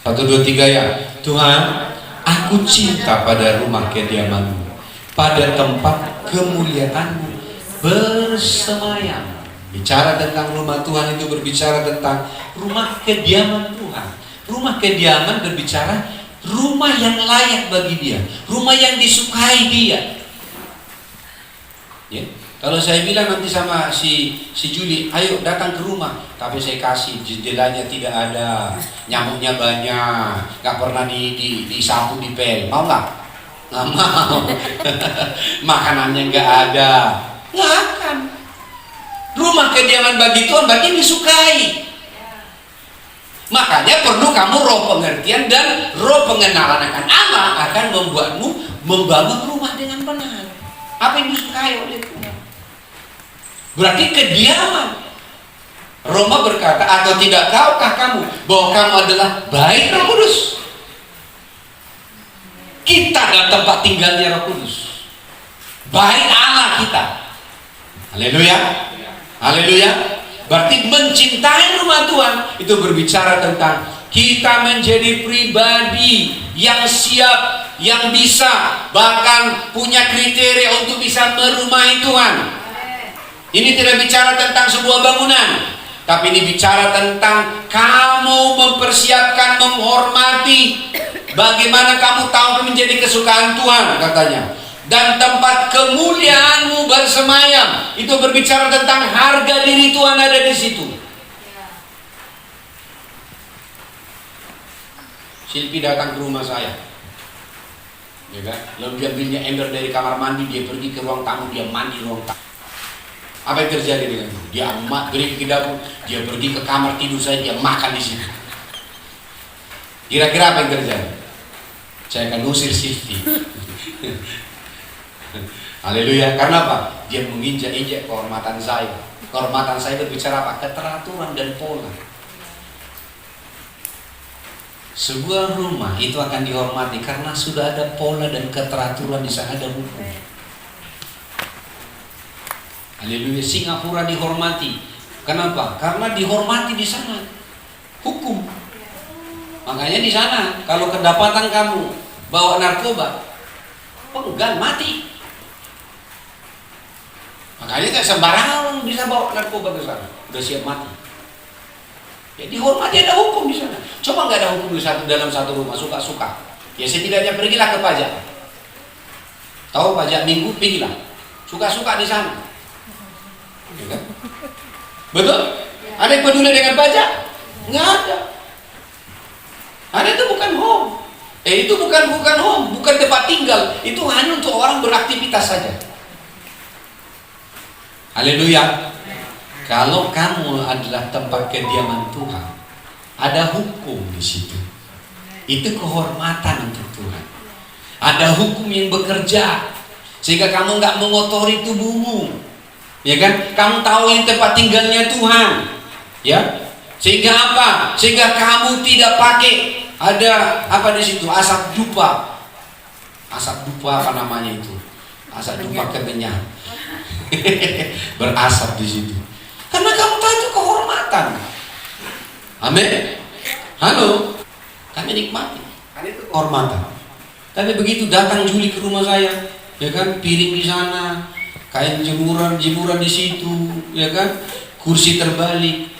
8. 1, 2, 3 ya. Tuhan, aku cinta pada rumah kediaman-Mu, pada tempat kemuliaan-Mu bersemayam. Bicara tentang rumah Tuhan itu berbicara tentang rumah kediaman Tuhan. Rumah kediaman berbicara rumah yang layak bagi Dia, rumah yang disukai Dia. Ya, kalau saya bilang nanti sama si Juli, ayo datang ke rumah, tapi saya kasih jendelanya tidak ada, nyamuknya banyak, nggak pernah disapu dipel, mau nggak? Nggak mau. Makanannya nggak ada, nggak akan. Rumah kediaman bagi Tuhan berarti disukai. Makanya perlu kamu roh pengertian dan roh pengenalan akan Allah akan membuatmu membangun rumah dengan benar. Apa yang disukai oleh Tuhan? Berarti kediaman. Roma berkata, atau tidak tahukah kamu bahwa kamu adalah bait Roh Kudus? Kita adalah tempat tinggalnya Roh Kudus. Bait Allah kita. Haleluya. Haleluya. Berarti mencintai rumah Tuhan itu berbicara tentang kita menjadi pribadi yang siap, yang bisa, bahkan punya kriteria untuk bisa merumahi Tuhan. Ini tidak bicara tentang sebuah bangunan, tapi ini bicara tentang kamu mempersiapkan, menghormati, bagaimana kamu tahu menjadi kesukaan Tuhan, katanya. Dan tempat kemuliaanmu bersemayam, itu berbicara tentang harga diri Tuhan ada di situ. Silpi datang ke rumah saya, ya kan? Lalu dia ambilnya ember dari kamar mandi, dia pergi ke ruang tamu, dia mandi ruang tamu. Apa yang terjadi dengan itu? Dia pergi ke dapur, dia pergi ke kamar tidur saya, dia makan di situ. Kira-kira apa yang terjadi? Saya akan usir Silpi. Haleluya. Karena apa? Dia menginjak-injak kehormatan saya. Kehormatan saya berbicara apa? Keteraturan dan pola. Sebuah rumah itu akan dihormati karena sudah ada pola dan keteraturan, di sana ada hukum. Haleluya. Singapura dihormati. Kenapa? Karena dihormati di sana hukum. Makanya di sana kalau kedapatan kamu bawa narkoba, penggal mati. Makanya tak sembarangan bisa bawa narkoba ke sana, udah siap mati. Ya dihormati, ada hukum di sana. Coba nggak ada hukum di dalam satu rumah, suka-suka. Ya setidaknya pergilah ke pajak. Tahu pajak minggu, pergilah. Suka-suka di sana. Ya kan? Betul? Ada yang peduli dengan pajak? Nggak ada. Ada itu bukan home. Itu bukan home, bukan tempat tinggal. Itu hanya untuk orang beraktivitas saja. Haleluya. Kalau kamu adalah tempat kediaman Tuhan, ada hukum di situ. Itu kehormatan untuk Tuhan. Ada hukum yang bekerja sehingga kamu nggak mengotori tubuhmu, ya kan? Kamu tahu ini tempat tinggalnya Tuhan, ya. Sehingga apa? Sehingga kamu tidak pakai ada apa di situ? Asap dupa. Asap dupa apa namanya itu? Asap dupa kemenyan. Berasap di situ. Karena kamu tahu itu kehormatan. Amin. Halo. Kami nikmati. Karena itu kehormatan. Tapi begitu datang Juli ke rumah saya, ya kan, piring di sana, kain jemuran di situ, ya kan, kursi terbalik.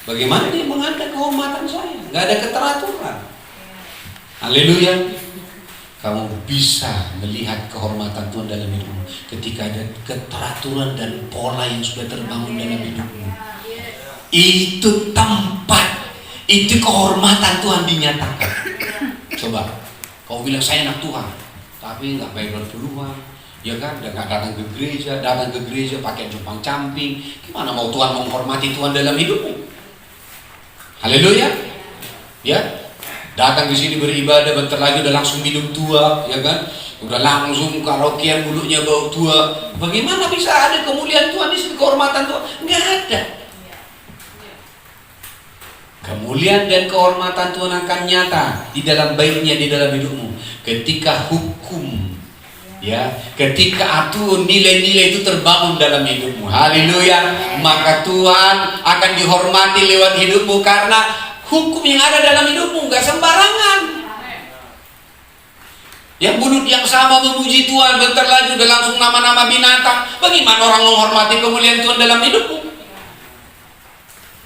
Bagaimana dia mengada kehormatan saya? Nggak ada keteraturan. Haleluya. Kamu bisa melihat kehormatan Tuhan dalam hidupmu ketika ada keteraturan dan pola yang sudah terbangun dalam hidupmu. Itu tempat, itu kehormatan Tuhan dinyatakan. Coba, kau bilang saya anak Tuhan, tapi nggak baik berpeluang, ya kan? Dan nggak datang ke gereja pakai jubah camping. Gimana mau Tuhan menghormati Tuhan dalam hidupmu? Haleluya, ya. Datang di sini beribadah, bentar lagi udah langsung minum tua, ya kan? Udah langsung karaokean, mulutnya bau tua. Bagaimana bisa ada kemuliaan Tuhan di situ, kehormatan Tuhan? Nggak ada. Kemuliaan dan kehormatan Tuhan akan nyata di dalam baiknya di dalam hidupmu. Ketika hukum, ya, ketika aturan nilai-nilai itu terbangun dalam hidupmu. Haleluya. Maka Tuhan akan dihormati lewat hidupmu karena hukum yang ada dalam hidupmu nggak sembarangan. Yang mulut yang sama memuji Tuhan, bentar lagi udah langsung nama-nama binatang. Bagaimana orang menghormati kemuliaan Tuhan dalam hidupmu?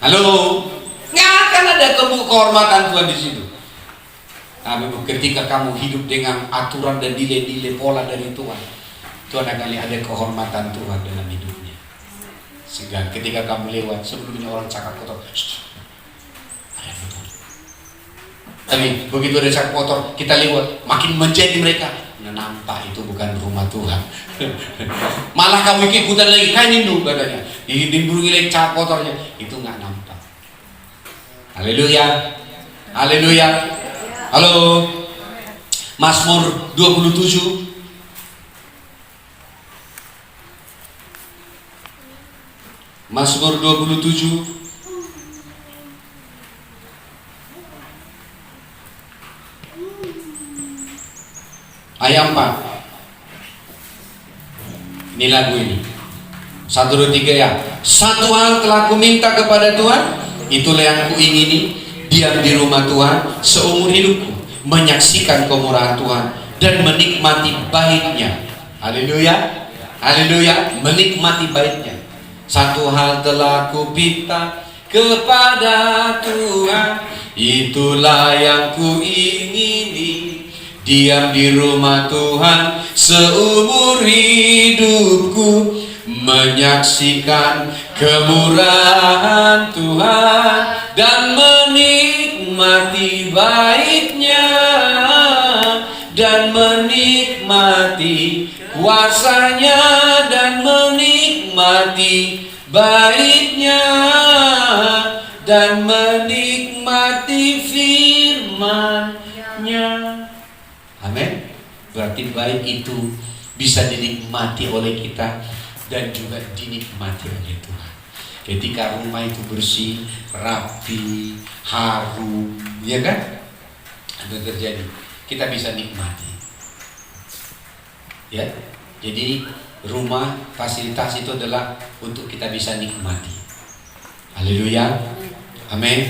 Halo, nggak akan ada kehormatan Tuhan di situ. Nah, ketika kamu hidup dengan aturan dan nilai-nilai pola dari Tuhan, Tuhan akan lihat ada kehormatan Tuhan dalam hidupnya. Sehingga ketika kamu lewat, sebelumnya orang cakap kotor, tapi begitu ada cakap kotor, kita lewat, makin menjadi mereka. Nah, nampak itu bukan rumah Tuhan. Malah kamu ikutan lagi, kain nindu katanya. Diburu lagi cakap kotornya, itu nggak nampak. Haleluya, haleluya. Halo. Mazmur 27. Mazmur 27. Ayat 4. Ini lagu ini. 1, 2, 3 ya. Satu hal telah kuminta kepada Tuhan, itulah yang kuingini, diam di rumah Tuhan seumur hidupku, menyaksikan kemurahan Tuhan dan menikmati baiknya. Haleluya. Haleluya. Menikmati baiknya. Satu hal telah kupinta kepada Tuhan, itulah yang kuingini, diam di rumah Tuhan seumur hidupku, menyaksikan kemurahan Tuhan dan menikmati baiknya, dan menikmati kuasanya, dan menikmati baiknya, dan menikmati firman-Nya. Amin. Berarti baik itu bisa dinikmati oleh kita dan juga dinikmati oleh Tuhan. Ketika rumah itu bersih, rapi, harum, ya kan? Ada terjadi, kita bisa nikmati. Ya, jadi rumah, fasilitas itu adalah untuk kita bisa nikmati. Haleluya. Amin.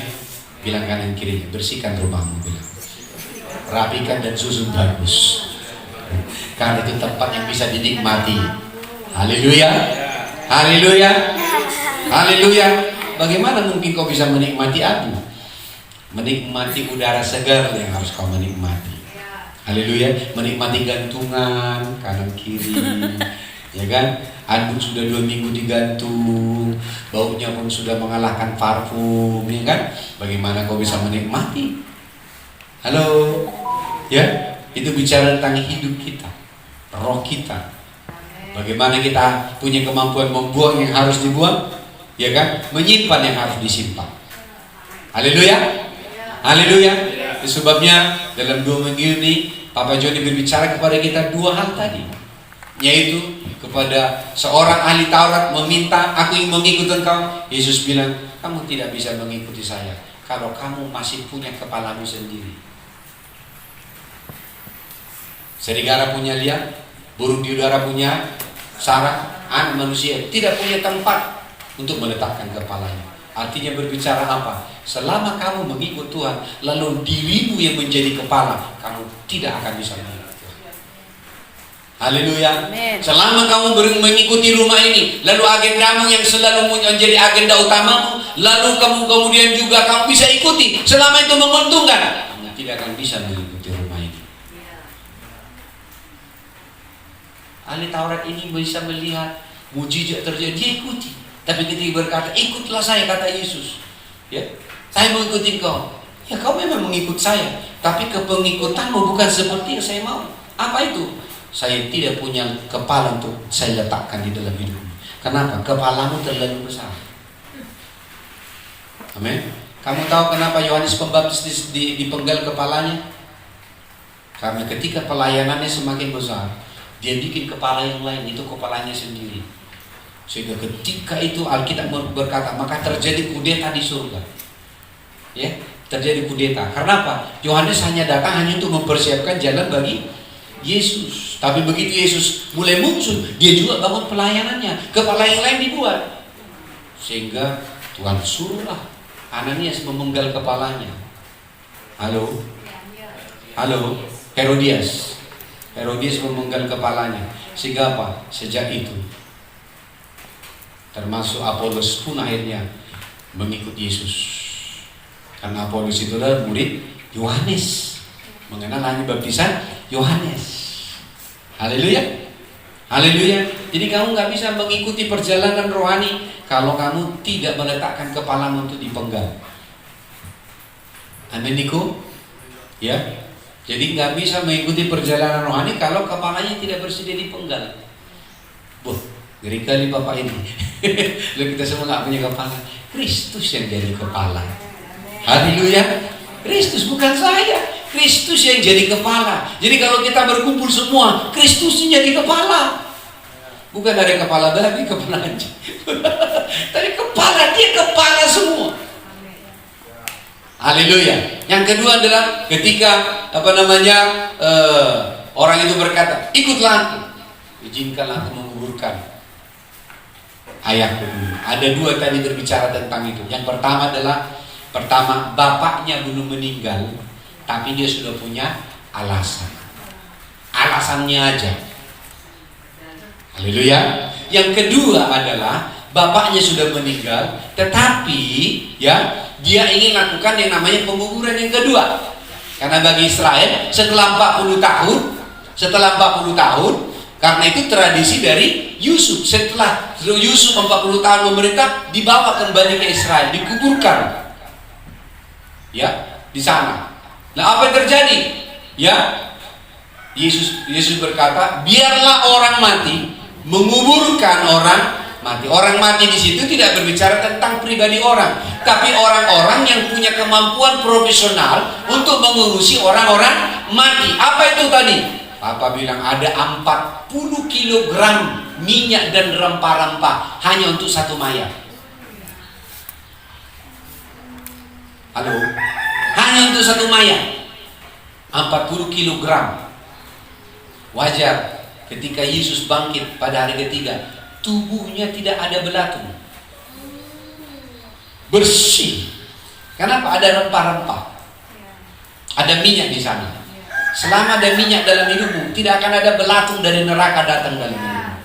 Bilang kanan kiri, bersihkan rumahmu, bilang. Rapikan dan susun bagus, karena itu tempat yang bisa dinikmati. Haleluya, haleluya, haleluya. Bagaimana mungkin kau bisa menikmati abu? Menikmati udara segar yang harus kau menikmati. Haleluya, menikmati gantungan kanan kiri, ya kan? Anduk sudah 2 minggu digantung, baunya pun sudah mengalahkan parfum, ya kan? Bagaimana kau bisa menikmati? Halo, ya? Itu bicara tentang hidup kita, roh kita. Bagaimana kita punya kemampuan membuang yang harus dibuang, ya kan? Menyimpan yang harus disimpan. Haleluya, haleluya. Itu sebabnya dalam 2 minggu ini Papa Joni berbicara kepada kita 2 hal tadi, yaitu kepada seorang ahli Taurat meminta, aku ingin mengikuti engkau. Yesus bilang, kamu tidak bisa mengikuti saya kalau kamu masih punya kepalamu sendiri. Serigala punya liang, burung di udara punya sarang, anak manusia tidak punya tempat untuk meletakkan kepalanya. Artinya berbicara apa? Selama kamu mengikut Tuhan, lalu dirimu yang menjadi kepala, kamu tidak akan bisa mengikut Tuhan. Haleluya. Selama kamu mengikuti rumah ini, lalu agendamu yang selalu menjadi agenda utamamu, lalu kamu kemudian juga kamu bisa ikuti, selama itu menguntungkan, kamu tidak akan bisa mengikuti rumah ini. Ahli Taurat ini bisa melihat mujizat terjadi, dia ikuti. Tapi ketika berkata, ikutlah saya, kata Yesus, ya, saya mengikuti kau. Ya, kau memang mengikut saya, tapi kepengikutanmu bukan seperti yang saya mau. Apa itu? Saya tidak punya kepala untuk saya letakkan di dalam hidupmu. Kenapa? Kepalamu terlalu besar. Amin. Kamu tahu kenapa Yohanes Pembaptis dipenggal kepalanya? Karena ketika pelayanannya semakin besar, dia bikin kepala yang lain, itu kepalanya sendiri. Sehingga ketika itu Alkitab berkata, maka terjadi kudeta di surga. Ya, terjadi kudeta. Karena apa? Yohanes hanya datang hanya untuk mempersiapkan jalan bagi Yesus. Tapi begitu Yesus mulai muncul, dia juga bangun pelayanannya. Kepala yang lain dibuat. Sehingga Tuhan suruhlah Ananias memenggal kepalanya. Halo? Halo? Herodias memenggal kepalanya. Sehingga apa? Sejak itu termasuk Apolos pun akhirnya mengikut Yesus. Karena Apolos itu adalah murid Yohanes, mengenal hanya baptisan Yohanes. Haleluya, haleluya. Jadi kamu nggak bisa mengikuti perjalanan rohani kalau kamu tidak meletakkan kepalamu untuk dipenggal. Amin, Niko? Ya. Jadi nggak bisa mengikuti perjalanan rohani kalau kepalanya tidak bersedia dipenggal. Ngeri kali Bapak ini. Lalu kita semua nggak punya kepala. Kristus yang jadi kepala. Haleluya. Kristus, bukan saya. Kristus yang jadi kepala. Jadi kalau kita berkumpul semua, Kristus yang jadi kepala. Bukan dari kepala babi, kepala anjing. Dari kepala, dia kepala semua. Haleluya. Yang kedua adalah ketika orang itu berkata, ikutlah aku, izinkanlah aku menguburkan ayahku dulu. Ada 2 tadi berbicara tentang itu. Yang pertama adalah bapaknya belum meninggal, tapi dia sudah punya alasan. Alasannya aja. Haleluya. Yang kedua adalah bapaknya sudah meninggal, tetapi ya dia ingin lakukan yang namanya penguburan yang kedua. Karena bagi Israel setelah 40 tahun, karena itu tradisi dari Yusuf. Setelah Yusuf 40 tahun memerintah, dibawa kembali ke Israel, dikuburkan. Ya, di sana. Nah, apa yang terjadi? Ya, Yesus berkata, biarlah orang mati menguburkan orang mati. Orang mati di situ tidak berbicara tentang pribadi orang, tapi orang-orang yang punya kemampuan profesional untuk mengurusi orang-orang mati. Apa itu tadi? Papa bilang ada 40 kilogram minyak dan rempah-rempah hanya untuk satu mayat. Halo? Hanya untuk satu mayat. 40 kilogram. Wajar ketika Yesus bangkit pada hari ketiga, tubuhnya tidak ada belatung, bersih. Kenapa? Ada rempah-rempah, ada minyak di sana. Selama ada minyak dalam hidupmu, tidak akan ada belatung dari neraka datang dalam hidupmu.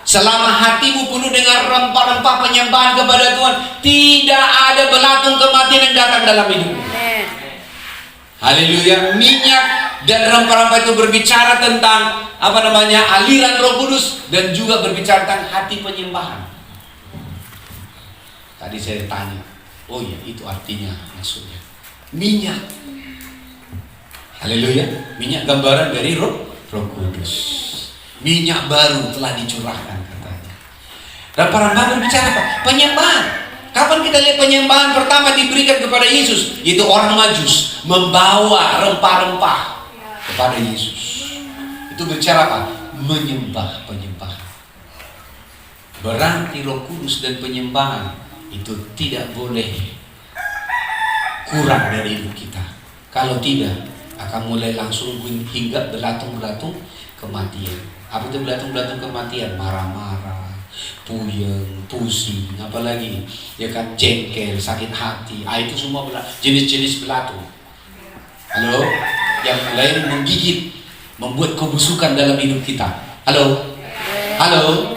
Selama hatimu penuh dengan rempah-rempah penyembahan kepada Tuhan, tidak ada belatung kematian yang datang dalam hidupmu. Haleluya. Minyak dan rempah-rempah itu berbicara tentang aliran Roh Kudus dan juga berbicara tentang hati penyembahan. Tadi saya tanya, oh ya itu artinya maksudnya minyak. Haleluya. Minyak gambaran dari Roh Kudus. Minyak baru telah dicurahkan katanya. Rempah-rempah berbicara apa? Penyembahan. Kapan kita lihat penyembahan pertama diberikan kepada Yesus? Yaitu orang Majus membawa rempah-rempah kepada Yesus. Itu bicara apa? Menyembah, penyembahan. Berarti Roh Kudus dan penyembahan itu tidak boleh kurang dari hidup kita. Kalau tidak, akan mulai langsung hingga belatung-belatung kematian. Apa itu belatung-belatung kematian? Marah-marah, puyeng, pusing, apalagi ya kan, jengkel, sakit hati. Itu semua jenis-jenis belatung. Halo, yang mulai menggigit, membuat kebusukan dalam hidup kita. Halo, halo,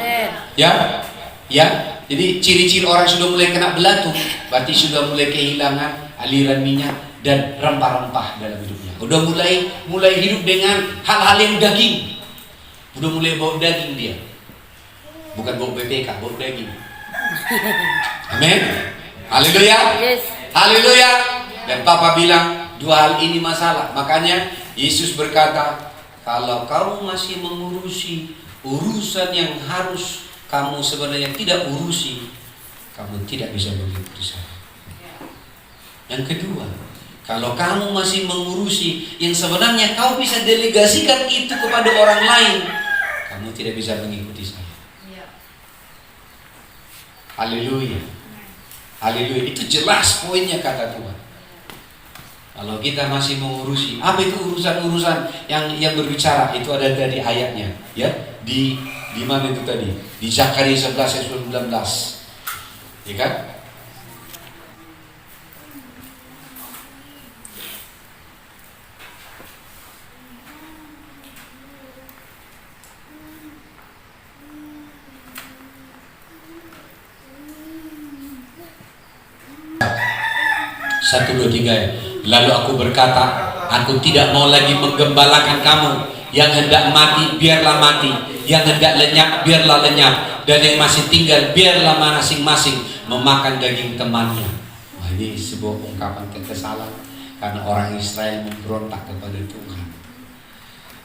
ya, ya. Jadi ciri-ciri orang sudah mulai kena belatung, berarti sudah mulai kehilangan aliran minyak dan rempah-rempah dalam hidupnya. Udah mulai hidup dengan hal-hal yang daging. Udah mulai bau daging dia. Bukan bau BPK, bau daging. Amin. Haleluya. Yes. Haleluya. Dan Papa bilang dua hal ini masalah. Makanya Yesus berkata, kalau kamu masih mengurusi urusan yang harus kamu sebenarnya tidak urusi, kamu tidak bisa mengikuti saya. Yang kedua, kalau kamu masih mengurusi yang sebenarnya kau bisa delegasikan itu kepada orang lain, kamu tidak bisa mengikuti saya. Haleluya. Haleluya. Itu jelas poinnya kata Tuhan. Kalau kita masih mengurusi, apa itu urusan-urusan yang berbicara? Itu ada dari ayatnya, ya. Di mana itu tadi? Di Zakaria 11 ayat 19. Ya kan? Satu, dua, tiga. Lalu aku berkata, aku tidak mau lagi menggembalakan kamu. Yang hendak mati, biarlah mati. Yang hendak lenyap, biarlah lenyap. Dan yang masih tinggal, biarlah masing-masing memakan daging temannya. Nah, ini sebuah ungkapan kekesalan karena orang Israel memberontak kepada Tuhan.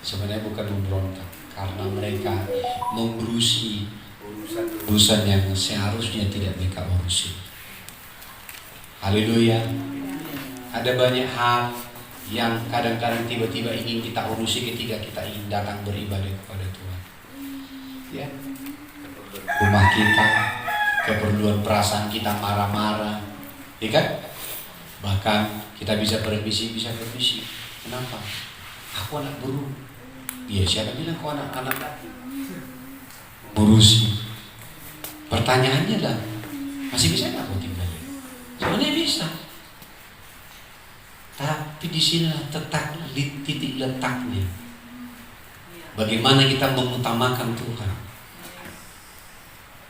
Sebenarnya bukan memberontak, karena mereka mengurusi urusan yang seharusnya tidak mereka urusi. Haleluya. Ada banyak hal yang kadang-kadang tiba-tiba ingin kita urusi ketika kita ingin datang beribadah kepada Tuhan. Ya. Rumah kita, keperluan perasaan kita marah-marah, ya kan? Bahkan kita bisa bermisi. Kenapa? Aku anak buruh. Ya, siapa bilang kau anak-anak ngurusi? Pertanyaannya lah, masih bisa nggak kau tinggal? Sebenarnya bisa. Tapi di sini tetap titik letaknya. Bagaimana kita mengutamakan Tuhan?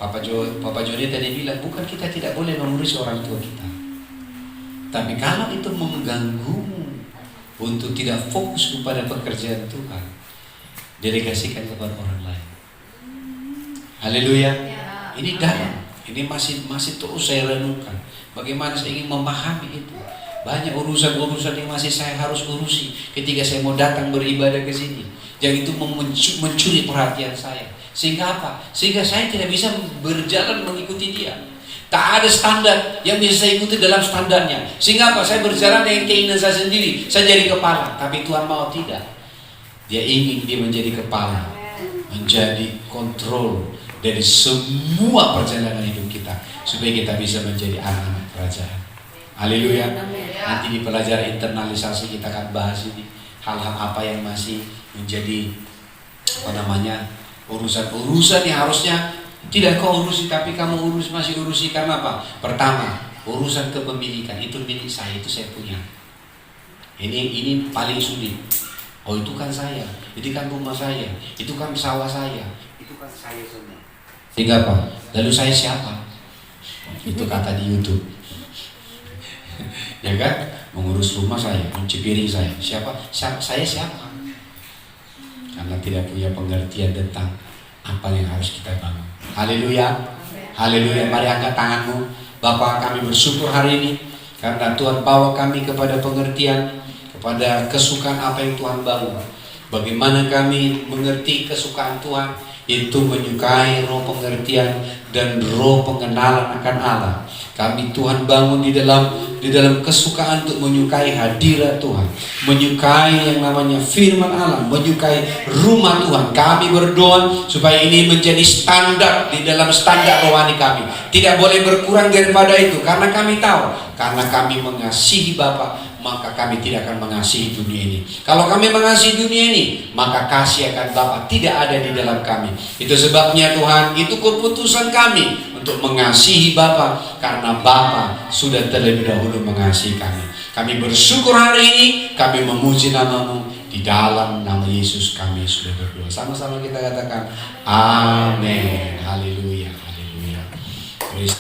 Papa Joni tadi bilang, bukan kita tidak boleh mengurusi orang tua kita. Tapi kalau itu mengganggumu untuk tidak fokus kepada pekerjaan Tuhan, delegasikan kepada orang lain. Haleluya. Ini dalam. Ini masih terus saya renungkan. Bagaimana saya ingin memahami itu. Banyak urusan-urusan yang masih saya harus urusi ketika saya mau datang beribadah ke sini. Yang itu mencuri perhatian saya. Sehingga apa? Sehingga saya tidak bisa berjalan mengikuti dia. Tak ada standar yang bisa saya ikuti dalam standarnya. Sehingga apa? Saya berjalan dengan keinginan saya sendiri. Saya jadi kepala. Tapi Tuhan mau tidak. Dia ingin dia menjadi kepala. Menjadi kontrol dari semua perjalanan hidup kita. Supaya kita bisa menjadi anak-anak kerajaan. Haleluya. Nanti di pelajaran internalisasi kita akan bahas ini. Hal-hal apa yang masih menjadi urusan-urusan yang harusnya tidak kau urusi, tapi kamu masih urusi. Karena apa? Pertama, urusan kepemilikan. Itu milik saya, itu saya punya. Ini paling sulit. Oh, itu kan saya, itu kan rumah saya, itu kan sawah saya, itu kan saya semua. Sehingga apa? Lalu saya siapa? Itu kata di YouTube. Ya kan? Mengurus rumah saya, mencuci piring saya. Saya siapa? Karena tidak punya pengertian tentang apa yang harus kita bangun. Haleluya. Haleluya. Mari angkat tanganmu. Bapa, kami bersyukur hari ini karena Tuhan bawa kami kepada pengertian, kepada kesukaan apa yang Tuhan bangun. Bagaimana kami mengerti kesukaan Tuhan, itu menyukai roh pengertian dan roh pengenalan akan Allah. Kami Tuhan bangun di dalam kesukaan untuk menyukai hadirat Tuhan, menyukai yang namanya firman Allah, menyukai rumah Tuhan. Kami berdoa supaya ini menjadi standar di dalam standar rohani kami. Tidak boleh berkurang daripada itu, karena kami tahu, karena kami mengasihi Bapa, maka kami tidak akan mengasihi dunia ini. Kalau kami mengasihi dunia ini, maka kasih akan Bapa tidak ada di dalam kami. Itu sebabnya Tuhan, itu keputusan kami untuk mengasihi Bapa, karena Bapa sudah terlebih dahulu mengasihi kami. Kami bersyukur hari ini, kami memuji nama-Mu. Di dalam nama Yesus kami sudah berdoa. Sama-sama kita katakan amin. Haleluya.